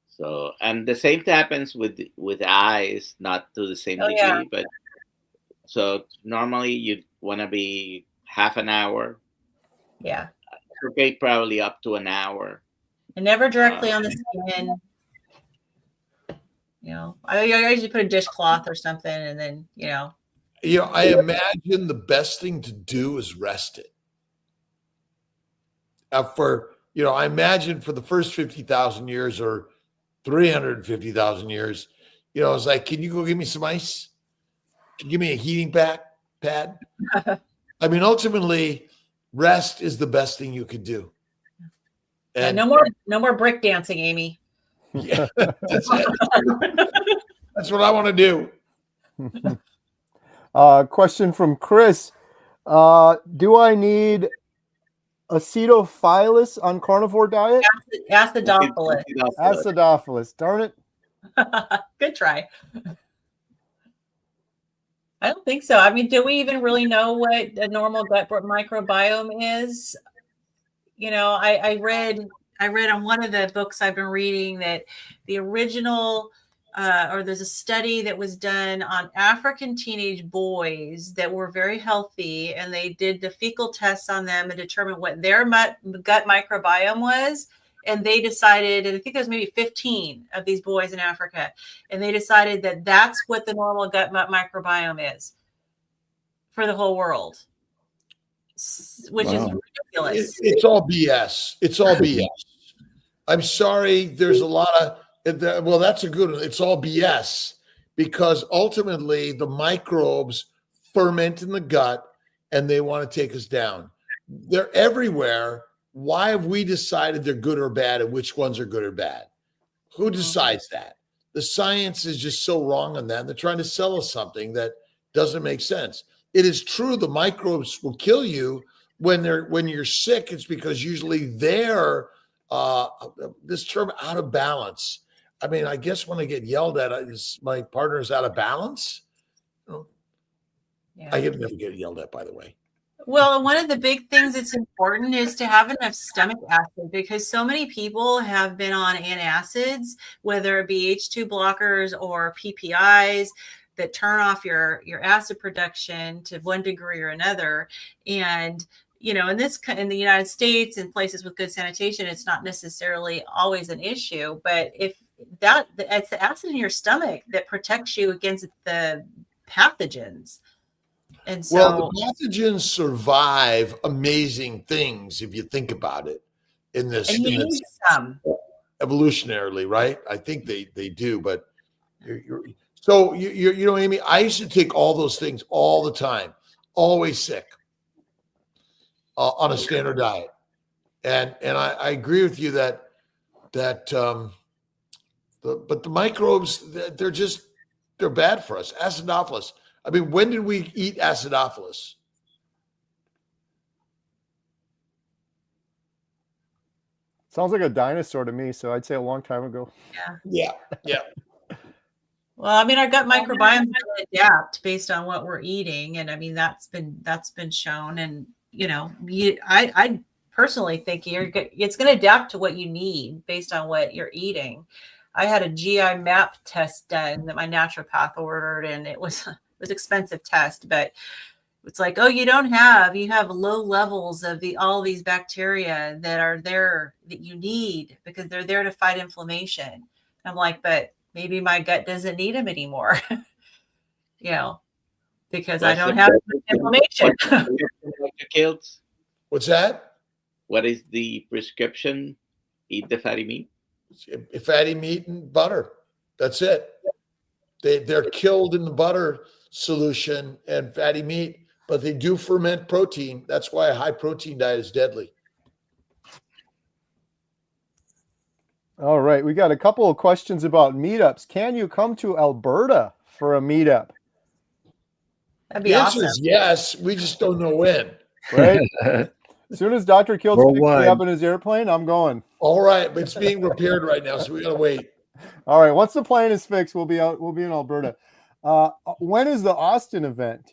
So, and the same happens with eyes, not to the same degree, but so normally you want to be half an hour. Yeah. Okay, probably up to an hour. And never directly on the skin. You know, I usually put a dishcloth or something, and then, you know. You know, I imagine the best thing to do is rest it. I imagine for the first 50,000 years or 350,000 years, you know, it's like, can you go give me some ice? Can you give me a heating pad? I mean, ultimately, rest is the best thing you could do. And no more brick dancing, Amy. Yeah, that's it. That's what I want to do. Question from Chris. Do I need acetophilus on carnivore diet? Acidophilus. Acidophilus. Darn it. Good try. I don't think so. I mean, do we even really know what a normal gut microbiome is? You know, I read on one of the books I've been reading that the original or there's a study that was done on African teenage boys that were very healthy, and they did the fecal tests on them and determined what their gut microbiome was. And they decided, and I think there's maybe 15 of these boys in Africa, and they decided that that's what the normal gut microbiome is for the whole world, which is ridiculous. It's all BS. It's all BS. I'm sorry. There's a lot of, well, that's a good one. It's all BS because ultimately the microbes ferment in the gut and they want to take us down. They're everywhere. Why have we decided they're good or bad and which ones are good or bad? Who decides that? The science is just so wrong on that. And they're trying to sell us something that doesn't make sense. It is true the microbes will kill you when you're sick. It's because usually they're this term out of balance. I mean, I guess when I get yelled at, my partner's out of balance. Yeah. I never get yelled at, by the way. Well, one of the big things that's important is to have enough stomach acid, because so many people have been on antacids, whether it be H2 blockers or PPIs that turn off your acid production to one degree or another. And, you know, in the United States and places with good sanitation, it's not necessarily always an issue. But if it's the acid in your stomach that protects you against the pathogens. And so, well, the pathogens survive amazing things if you think about it. In this, and you need some evolutionarily, right? I think they do, but so you know, Amy, I used to take all those things all the time, always sick on a standard diet, and I agree with you that the microbes, they're bad for us. Acidophilus. I mean, when did we eat acidophilus? Sounds like a dinosaur to me, so I'd say a long time ago. Yeah. Well, I mean, our gut microbiome is going to adapt based on what we're eating, and I mean that's been shown. And you know, I personally think it's going to adapt to what you need based on what you're eating. I had a GI map test done that my naturopath ordered, and it was expensive test, but it's like, oh, you have low levels of all these bacteria that are there that you need because they're there to fight inflammation. I'm like, but maybe my gut doesn't need them anymore, you know, because I don't have inflammation. What's that? What is the prescription? Eat the fatty meat? Fatty meat and butter. That's it. They're killed in the butter solution and fatty meat, but they do ferment protein. That's why a high protein diet is deadly. All right, we got a couple of questions about meetups. Can you come to Alberta for a meetup? That'd be the answer awesome. is yes. We just don't know when. Right? As soon as Dr. Kiltz picks me up in his airplane, I'm going. All right, but it's being repaired right now, so we gotta wait. All right, once the plane is fixed, we'll be out. We'll be in Alberta. When is the Austin event?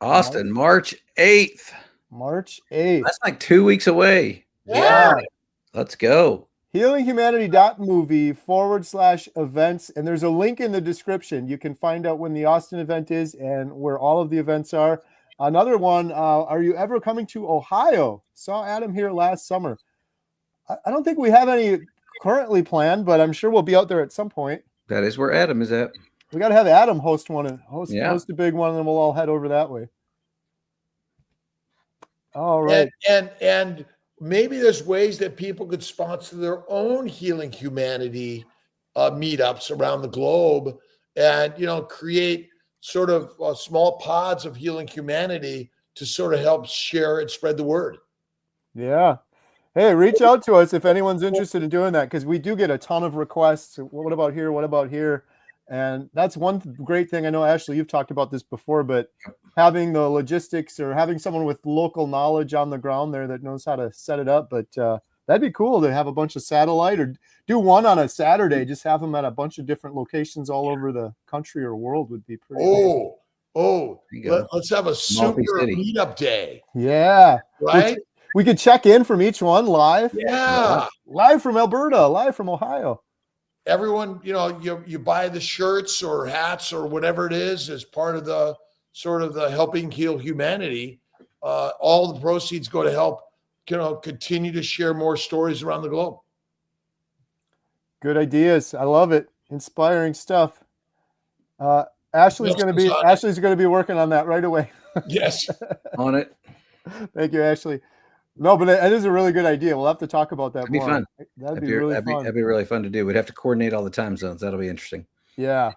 Austin, March 8th. March 8th. That's like 2 weeks away. Yeah. Let's go. HealingHumanity.movie/events. And there's a link in the description. You can find out when the Austin event is and where all of the events are. Another one, are you ever coming to Ohio? Saw Adam here last summer. I don't think we have any currently planned, but I'm sure we'll be out there at some point. That is where Adam is at. We got to have Adam host one and host a big one, and then we'll all head over that way. All right. And maybe there's ways that people could sponsor their own Healing Humanity meetups around the globe, and create sort of small pods of Healing Humanity to sort of help share and spread the word. Yeah. Hey, reach out to us if anyone's interested in doing that, because we do get a ton of requests. What about here? What about here? And that's one great thing. I know, Ashley, you've talked about this before, but having the logistics or having someone with local knowledge on the ground there that knows how to set it up. But that'd be cool to have a bunch of satellite, or do one on a Saturday, just have them at a bunch of different locations all over the country or world would be pretty cool. Let's have a super meetup day. Yeah. Right? We could check in from each one live. Yeah. Live from Alberta, live from Ohio. Everyone, you buy the shirts or hats or whatever it is as part of the sort of the Helping Heal Humanity. All the proceeds go to help, continue to share more stories around the globe. Good ideas. I love it. Inspiring stuff. Ashley's going to be working on that right away. Yes. On it. Thank you, Ashley. No, but it is a really good idea. We'll have to talk about that That'd be more. fun. That'd be really fun. That'd be really fun to do. We'd have to coordinate all the time zones. That'll be interesting. Yeah.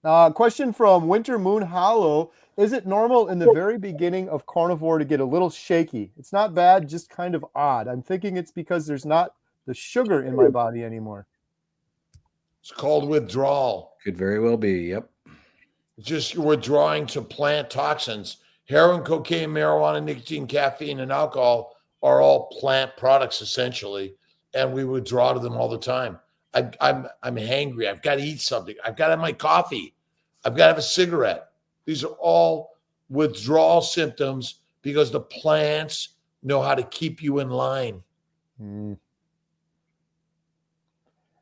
Question from Winter Moon Hollow. Is it normal in the very beginning of carnivore to get a little shaky? It's not bad, just kind of odd. I'm thinking it's because there's not the sugar in my body anymore. It's called withdrawal. Could very well be. Yep. Just withdrawing to plant toxins. Heroin, cocaine, marijuana, nicotine, caffeine, and alcohol are all plant products essentially, and we withdraw to them all the time. I'm hangry. I've got to eat something. I've got to have my coffee. I've got to have a cigarette. These are all withdrawal symptoms because the plants know how to keep you in line.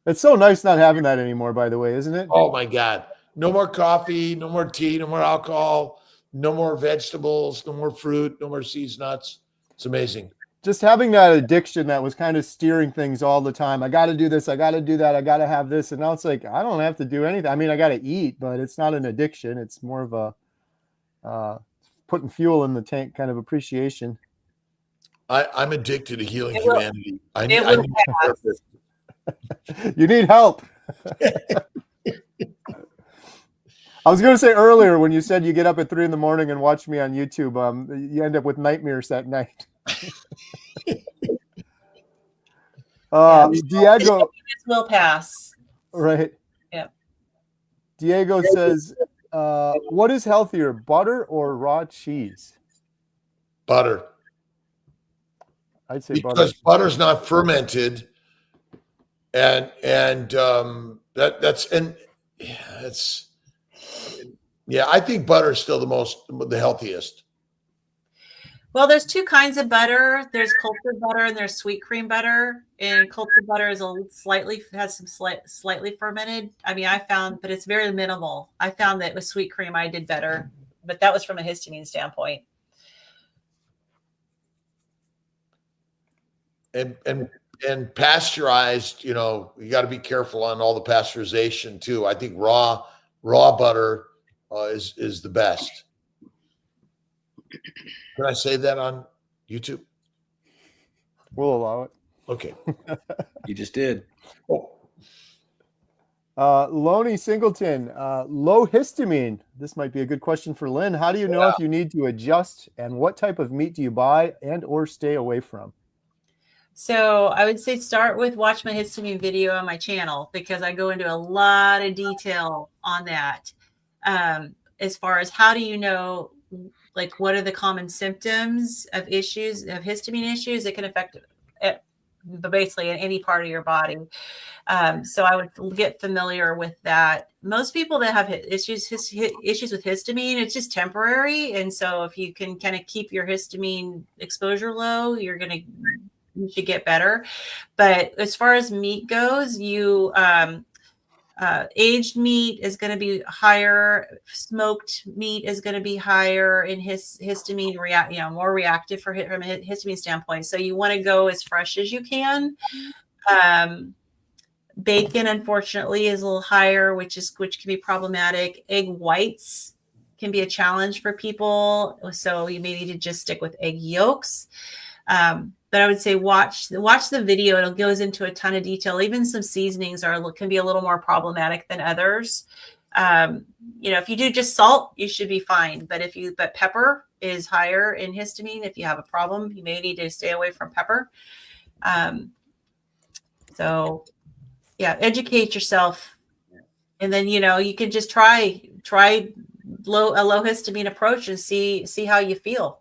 It's so nice not having that anymore, by the way, isn't it? Oh my God. No more coffee, no more tea, no more alcohol, no more vegetables, no more fruit, no more seeds, nuts. It's amazing. Just having that addiction that was kind of steering things all the time. I got to do this. I got to do that. I got to have this. And now it's like, I don't have to do anything. I mean, I got to eat, but it's not an addiction. It's more of a putting fuel in the tank kind of appreciation. I'm addicted to Healing Humanity. I need You need help. I was going to say earlier when you said you get up at 3 a.m. and watch me on YouTube, you end up with nightmares that night. Diego will pass. Right. Yep. Diego says, what is healthier, butter or raw cheese? Butter. I'd say because butter's not fermented, and I think butter is still the healthiest. Well, there's two kinds of butter. There's cultured butter and there's sweet cream butter. And cultured butter is has some slightly fermented. I mean, but it's very minimal. I found that with sweet cream, I did better, but that was from a histamine standpoint. And pasteurized, you got to be careful on all the pasteurization too. I think raw butter is the best. Can I say that on YouTube? We'll allow it. Okay. You just did. Loney Singleton, low histamine. This might be a good question for Lynn. How do you know if you need to adjust, and what type of meat do you buy and or stay away from? So I would say start with watch my histamine video on my channel, because I go into a lot of detail on that. As far as how do you know, like what are the common symptoms of histamine issues that can affect it, basically in any part of your body. So I would get familiar with that. Most people that have issues with histamine, it's just temporary. And so if you can kind of keep your histamine exposure low, you should get better. But as far as meat goes, Aged meat is going to be higher. Smoked meat is going to be higher in histamine, more reactive from a histamine standpoint. So you want to go as fresh as you can. Bacon, unfortunately, is a little higher, which can be problematic. Egg whites can be a challenge for people, so you may need to just stick with egg yolks. But I would say watch the video. It goes into a ton of detail. Even some seasonings can be a little more problematic than others. If you do just salt, you should be fine. But pepper is higher in histamine. If you have a problem, you may need to stay away from pepper. So yeah, educate yourself, and then you can just try a low histamine approach and see how you feel.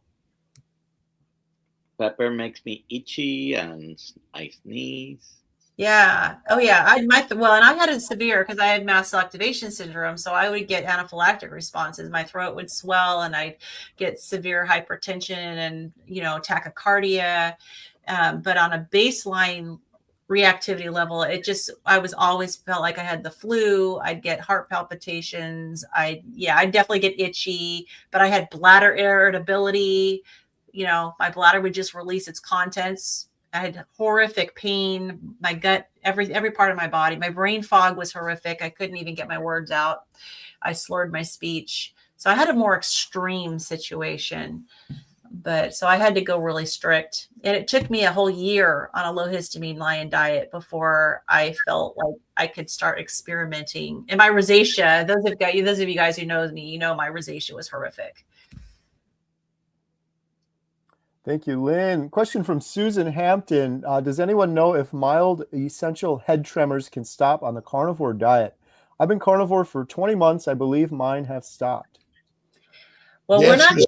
Pepper makes me itchy and I sneeze. Yeah. Oh yeah. And I had it severe because I had mast cell activation syndrome. So I would get anaphylactic responses. My throat would swell and I'd get severe hypertension and, tachycardia. But on a baseline reactivity level, I was always felt like I had the flu. I'd get heart palpitations. I'd definitely get itchy, but I had bladder irritability. My bladder would just release its contents. I had horrific pain, my gut, every part of my body. My brain fog was horrific. I couldn't even get my words out. I slurred my speech. So I had a more extreme situation. So I had to go really strict. And it took me a whole year on a low histamine lion diet before I felt like I could start experimenting. And my rosacea, those of you guys who know me, my rosacea was horrific. Thank you, Lynn. Question from Susan Hampton. Does anyone know if mild essential head tremors can stop on the carnivore diet? I've been carnivore for 20 months. I believe mine have stopped. Well, we're not going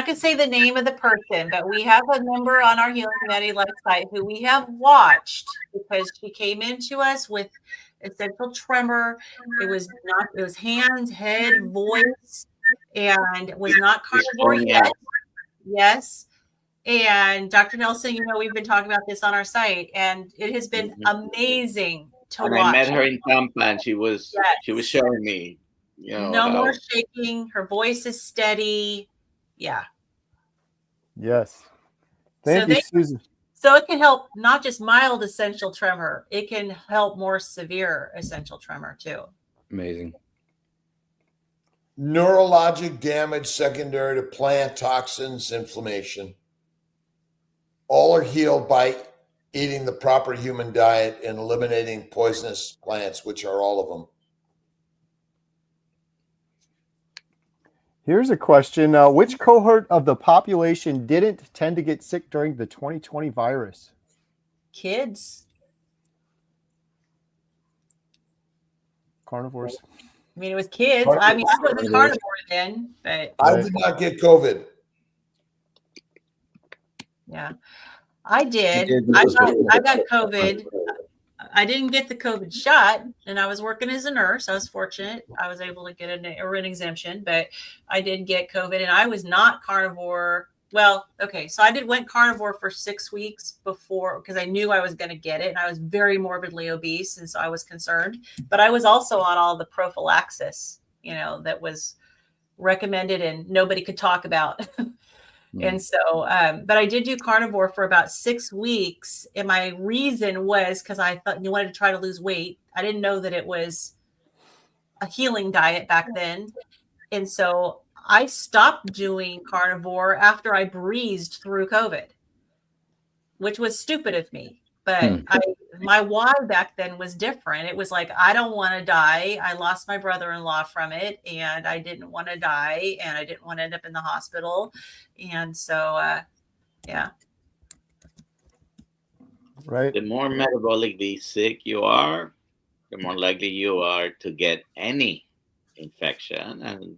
to say the name of the person, but we have a member on our Healing Humanity Life site who we have watched because she came into us with essential tremor. It was hands, head, voice, and was not carnivore yet. Yes. And Dr. Nelson, we've been talking about this on our site, and it has been amazing to watch. I met her in Tampa, and she was showing me. No more shaking. Her voice is steady. Yeah. Yes. Thank you, Susan. So it can help not just mild essential tremor. It can help more severe essential tremor too. Amazing. Neurologic damage secondary to plant toxins, inflammation. All are healed by eating the proper human diet and eliminating poisonous plants, which are all of them. Here's a question. Which cohort of the population didn't tend to get sick during the 2020 virus? Kids. Carnivores. I mean, it was kids. I wasn't carnivore then, but I did not get COVID. Yeah, I did. I got COVID. I didn't get the COVID shot, and I was working as a nurse. I was fortunate. I was able to get an exemption, but I did get COVID, and I was not carnivore. Well, okay, so I went carnivore for 6 weeks before because I knew I was going to get it, and I was very morbidly obese, and so I was concerned. But I was also on all the prophylaxis, that was recommended and nobody could talk about. And so, but I did do carnivore for about 6 weeks. And my reason was because I thought you wanted to try to lose weight. I didn't know that it was a healing diet back then. And so I stopped doing carnivore after I breezed through COVID, which was stupid of me. But my why back then was different. It was like, I don't want to die. I lost my brother-in-law from it, and I didn't want to die, and I didn't want to end up in the hospital. And so, yeah. Right. The more metabolically sick you are, the more likely you are to get any infection. And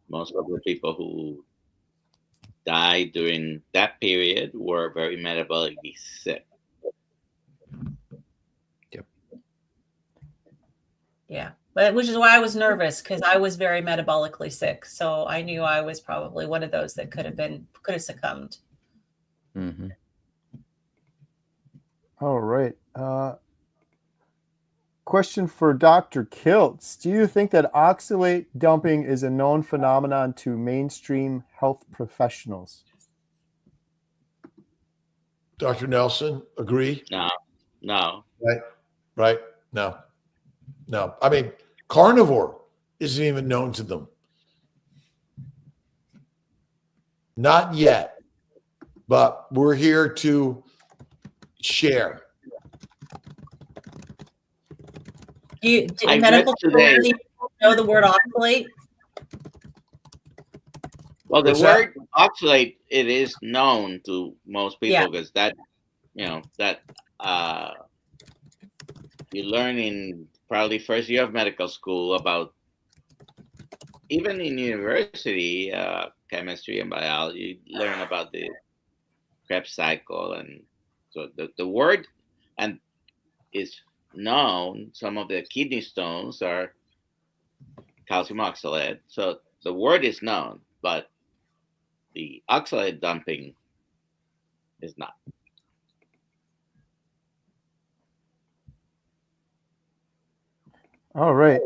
most of the people who died during that period were very metabolically sick. Yeah, but which is why I was nervous because I was very metabolically sick. So I knew I was probably one of those that could have succumbed. Mm-hmm. All right. Question for Dr. Kiltz. Do you think that oxalate dumping is a known phenomenon to mainstream health professionals? Dr. Nelson, agree? No. Right? No. I mean, carnivore isn't even known to them. Not yet, but we're here to share. Do I medical read today- people know the word oxalate? Well, the What's that? word oxalate, it is known to most people because that, you learn in probably first year of medical school about, even in university, chemistry and biology, you learn about the Krebs cycle. And so the word and is known. Some of the kidney stones are calcium oxalate. So the word is known, but the oxalate dumping is not. All right.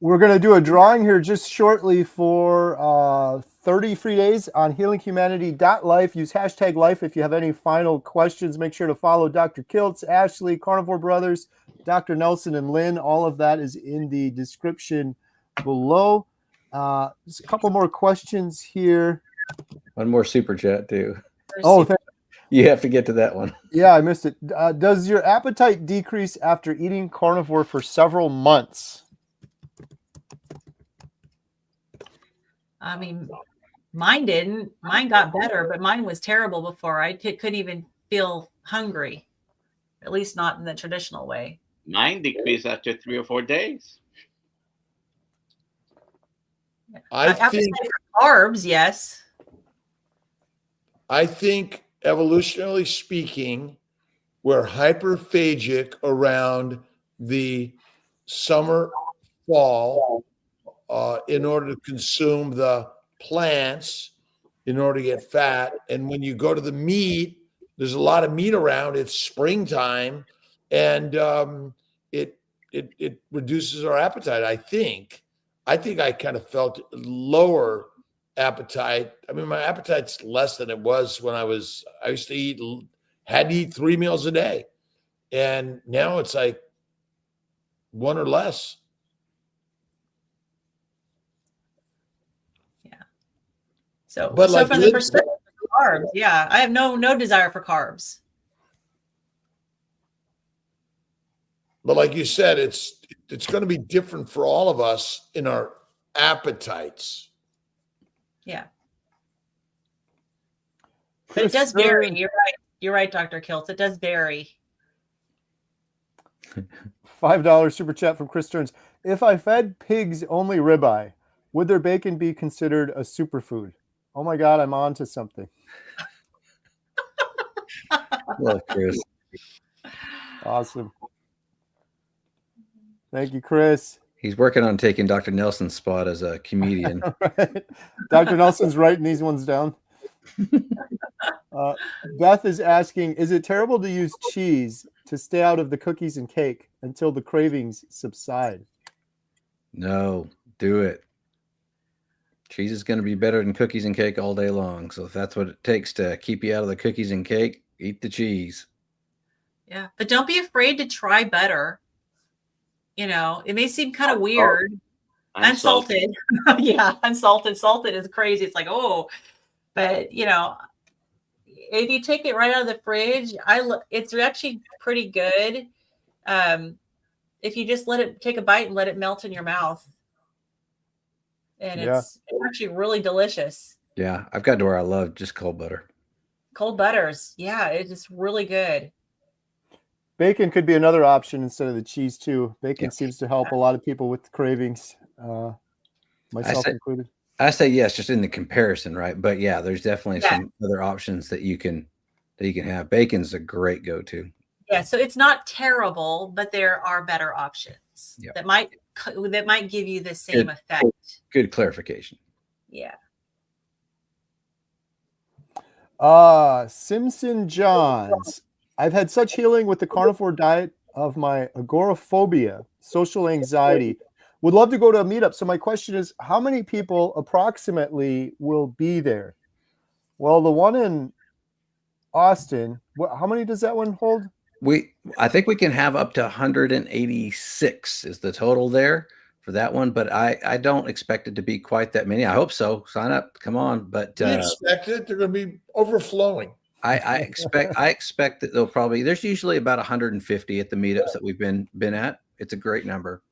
We're going to do a drawing here just shortly for 30 free days on healinghumanity.life. Use hashtag life if you have any final questions. Make sure to follow Dr. Kiltz, Ashley, Carnivore Brothers, Dr. Nelson, and Lynn. All of that is in the description below. Just a couple more questions here. One more super chat too. Oh, you have to get to that one. Yeah, I missed it. Does your appetite decrease after eating carnivore for several months? I mean, mine didn't. Mine got better, but mine was terrible before. I couldn't even feel hungry, at least not in the traditional way. Mine decreased after 3 or 4 days. I think carbs, yes. I think evolutionarily speaking, we're hyperphagic around the summer, fall, in order to consume the plants, in order to get fat. And when you go to the meat, there's a lot of meat around. It's springtime, and it reduces our appetite. I think I kind of felt lower appetite. I mean, my appetite's less than it was when I used to had to eat 3 meals a day. And now it's like 1 or less. Yeah. So, But so like from the perspective of carbs, yeah, I have no desire for carbs. But like you said, it's going to be different for all of us in our appetites. Yeah. But it does vary. You're right. You're right, Dr. Kiltz. It does vary. $5 super chat from Chris Stearns. If I fed pigs only ribeye, would their bacon be considered a superfood? Oh my God, I'm on to something. Well, Chris. Awesome. Thank you, Chris. He's working on taking Dr. Nelson's spot as a comedian. Right. Dr. Nelson's writing these ones down. Beth is asking, is it terrible to use cheese to stay out of the cookies and cake until the cravings subside? No, do it. Cheese is going to be better than cookies and cake all day long. So if that's what it takes to keep you out of the cookies and cake, eat the cheese. Yeah. But don't be afraid to try butter. You know, it may seem kind of weird. Unsalted. Yeah, unsalted. Salted is crazy. It's like, oh, but you know, if you take it right out of the fridge, it's actually pretty good. If you just let it take a bite and let it melt in your mouth. And it's actually really delicious. Yeah, I've got to where I love just cold butter. Cold butters. Yeah, it's just really good. Bacon could be another option instead of the cheese too. Bacon seems to help a lot of people with cravings, myself included. I say yes, just in the comparison, right? But yeah, there's definitely some other options that you can have. Bacon's a great go-to. Yeah, so it's not terrible, but there are better options that might give you the same effect. Good clarification. Yeah. Simpson Johns. I've had such healing with the carnivore diet of my agoraphobia, social anxiety. Would love to go to a meetup. So my question is, how many people approximately will be there? Well, the one in Austin, how many does that one hold? I think we can have up to 186 is the total there for that one, but I don't expect it to be quite that many. I hope so. Sign up, come on. But You expect it? They're going to be overflowing. I expect that there's usually about 150 at the meetups that we've been at. It's a great number.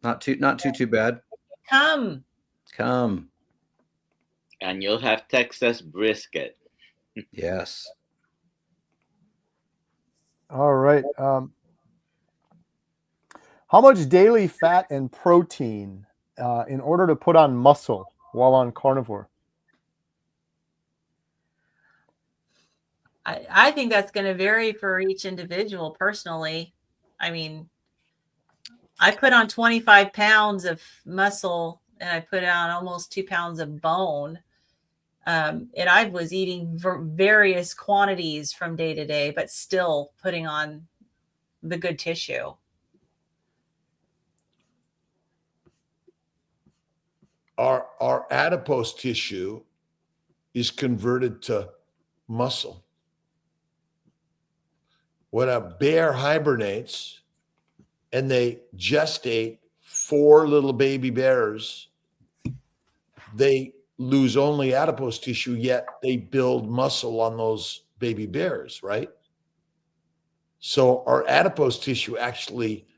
Not too bad. Come. And you'll have Texas brisket. Yes. All right. How much daily fat and protein in order to put on muscle while on carnivore? I think that's going to vary for each individual personally. I mean, I put on 25 pounds of muscle and I put on almost 2 pounds of bone. And I was eating various quantities from day to day, but still putting on the good tissue. Our adipose tissue is converted to muscle. When a bear hibernates and they gestate 4 little baby bears, they lose only adipose tissue, yet they build muscle on those baby bears, right? So our adipose tissue actually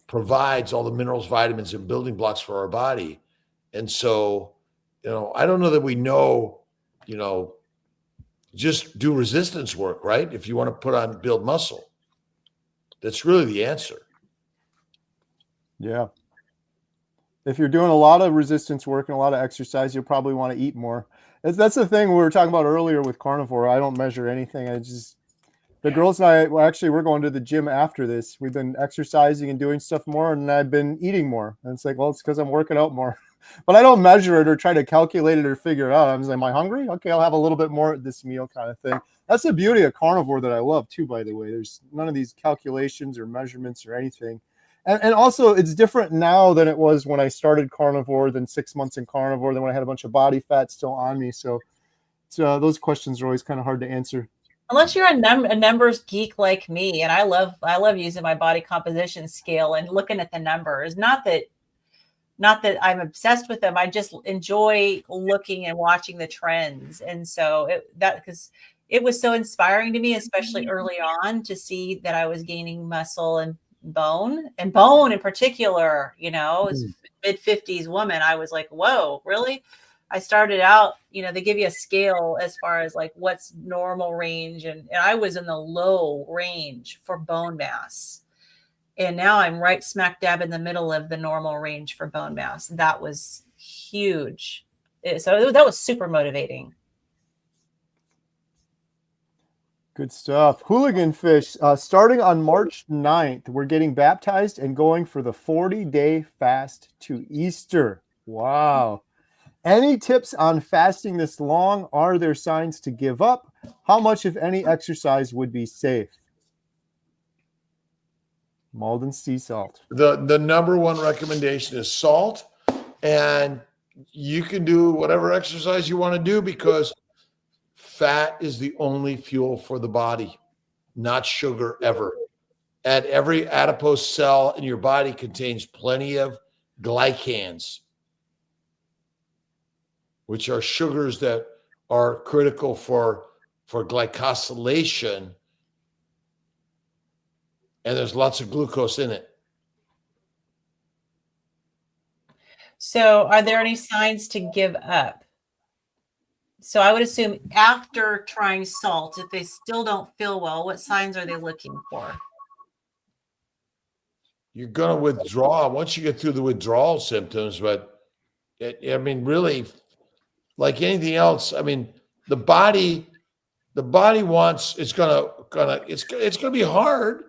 provides all the minerals, vitamins, and building blocks for our body. And so, I don't know that we know, just do resistance work, right? If you want to build muscle, that's really the answer. Yeah. If you're doing a lot of resistance work and a lot of exercise, you'll probably want to eat more. That's the thing we were talking about earlier with carnivore. I don't measure anything. The girls and I, we're going to the gym after this. We've been exercising and doing stuff more, and I've been eating more. And it's like, well, it's because I'm working out more. But I don't measure it or try to calculate it or figure it out. I'm just like, am I hungry? Okay, I'll have a little bit more at this meal kind of thing. That's the beauty of carnivore that I love too, by the way. There's none of these calculations or measurements or anything. And also, it's different now than it was when I started carnivore, than 6 months in carnivore, than when I had a bunch of body fat still on me. So those questions are always kind of hard to answer. Unless you're a numbers geek like me, and I love using my body composition scale and looking at the numbers. Not that I'm obsessed with them. I just enjoy looking and watching the trends. And so because it was so inspiring to me, especially early on, to see that I was gaining muscle and bone in particular, as mid-50s woman. I was like, whoa, really? I started out, they give you a scale as far as like what's normal range. And I was in the low range for bone mass. And now I'm right smack dab in the middle of the normal range for bone mass. That was huge. So that was super motivating. Good stuff. Hooligan Fish, starting on March 9th, we're getting baptized and going for the 40-day fast to Easter. Wow. Any tips on fasting this long? Are there signs to give up? How much, if any, exercise would be safe? Malden sea salt. The number one recommendation is salt, and you can do whatever exercise you want to do because fat is the only fuel for the body, not sugar ever. And every adipose cell in your body contains plenty of glycans, which are sugars that are critical for glycosylation. And there's lots of glucose in it. So are there any signs to give up? So I would assume after trying salt, if they still don't feel well, what signs are they looking for? You're going to withdraw once you get through the withdrawal symptoms. But really, like anything else, the body wants, it's going to be hard.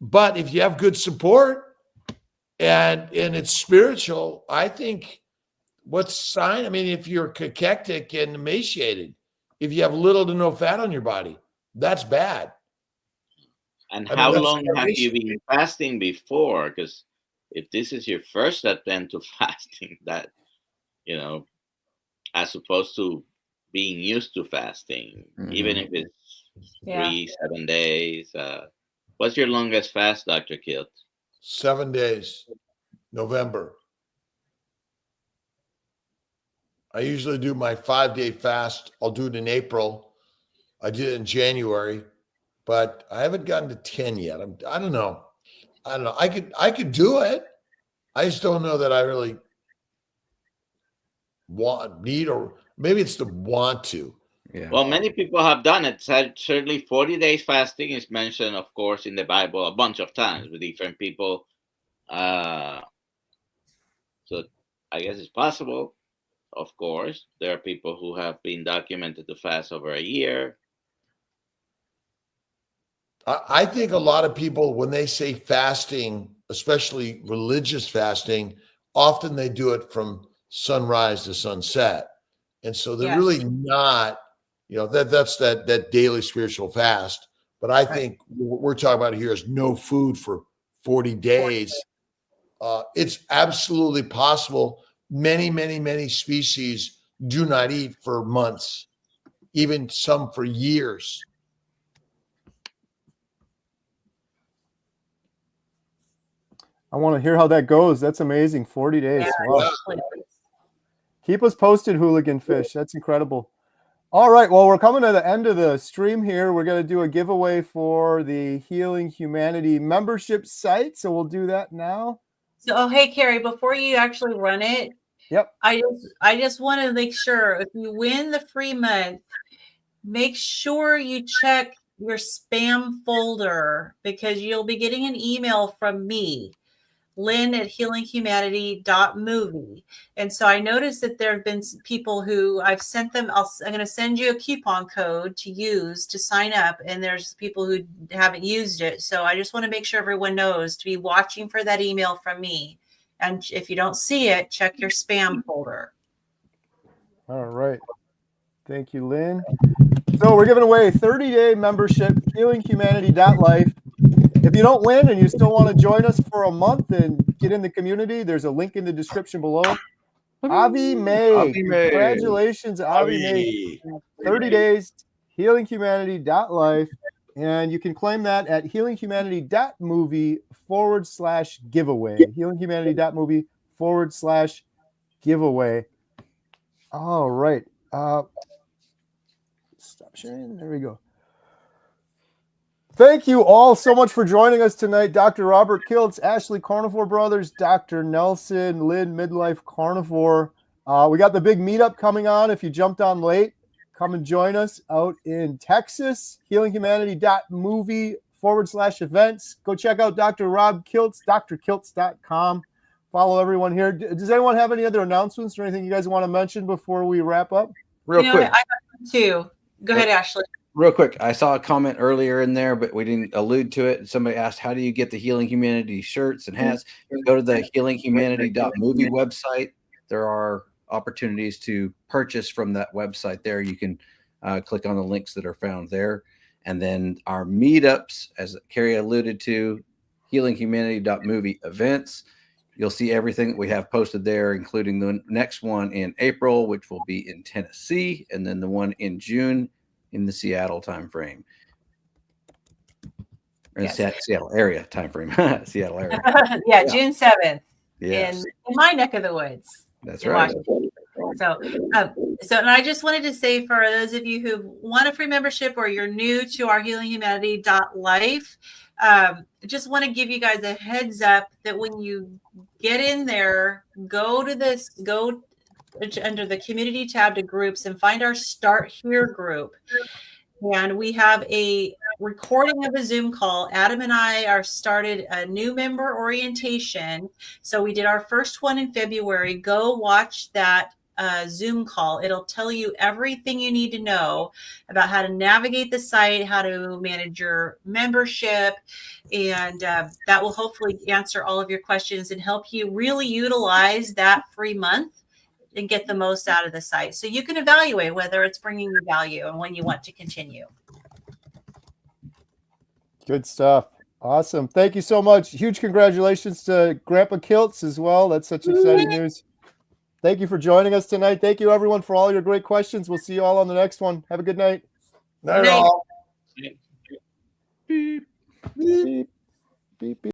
But if you have good support and it's spiritual, I think what's sign? If you're cachectic and emaciated, if you have little to no fat on your body, that's bad. And I mean, how that's long have you crazy. been fasting before? Because if this is your first attempt to fasting, that, you know, as opposed to being used to fasting, even if it's Yeah. 7 days. What's your longest fast, Dr. Kilt? 7 days, November. I usually do my 5-day fast. I'll do it in April. I did it in January, but I haven't gotten to 10 yet. I don't know. I could do it. I just don't know that I really need, or maybe it's the want to. Yeah. Well, many people have done it. Certainly 40 days fasting is mentioned, of course, in the Bible a bunch of times with different people. So I guess it's possible. Of course, there are people who have been documented to fast over a year. I think a lot of people, when they say fasting, especially religious fasting, often they do it from sunrise to sunset. And so they're really not, that's that daily spiritual fast. But I think what we're talking about here is no food for 40 days. It's absolutely possible. Many, many, many species do not eat for months, even some for years. I want to hear how that goes. That's amazing. 40 days. Wow. Keep us posted, Hooligan Fish. That's incredible. All right. Well, we're coming to the end of the stream here. We're going to do a giveaway for the Healing Humanity membership site. So we'll do that now. So, hey, Carrie, before you actually run it, yep. I just want to make sure if you win the free month, make sure you check your spam folder, because you'll be getting an email from me, Lynn at healinghumanity.movie. And so I noticed that there have been people who I've sent them, I'm going to send you a coupon code to use to sign up. And there's people who haven't used it. So I just want to make sure everyone knows to be watching for that email from me. And if you don't see it, check your spam folder. All right. Thank you, Lynn. So we're giving away a 30-day membership, healinghumanity.life. If you don't win and you still want to join us for a month and get in the community, there's a link in the description below. Avi May. Congratulations, Avi May. 30 days, healinghumanity.life. And you can claim that at healinghumanity.movie/giveaway. Healinghumanity.movie/giveaway. All right. Stop sharing. There we go. Thank you all so much for joining us tonight. Dr. Robert Kiltz, Ashley Carnivore Brothers, Dr. Nelson, Lynn Midlife Carnivore. We got the big meetup coming on. If you jumped on late, come and join us out in Texas. healinghumanity.movie/events. Go check out Dr. Rob Kiltz, drkiltz.com. Follow everyone here. Does anyone have any other announcements or anything you guys want to mention before we wrap up? Real quick. I got two. Go ahead, Ashley. Real quick, I saw a comment earlier in there, but we didn't allude to it. Somebody asked, how do you get the Healing Humanity shirts and hats? Go to the healinghumanity.movie website. There are opportunities to purchase from that website there. You can click on the links that are found there. And then our meetups, as Carrie alluded to, healinghumanity.movie events. You'll see everything that we have posted there, including the next one in April, which will be in Tennessee, and then the one in June in the Seattle timeframe. Seattle area timeframe. Seattle area. Yeah, June 7th. Yes. In my neck of the woods. That's right. So, and I just wanted to say, for those of you who want a free membership or you're new to our healinghumanity.life, just want to give you guys a heads up that when you get in there, go under the community tab to groups and find our Start Here group. And we have a recording of a Zoom call. Adam and I started a new member orientation. So we did our first one in February. Go watch that Zoom call. It'll tell you everything you need to know about how to navigate the site, how to manage your membership, and that will hopefully answer all of your questions and help you really utilize that free month and get the most out of the site. So you can evaluate whether it's bringing you value and when you want to continue. Good stuff. Awesome. Thank you so much. Huge congratulations to Grandpa Kiltz as well. That's such exciting news. Thank you for joining us tonight. Thank you, everyone, for all your great questions. We'll see you all on the next one. Have a good night. Night all. Beep. Beep. Beep. Beep.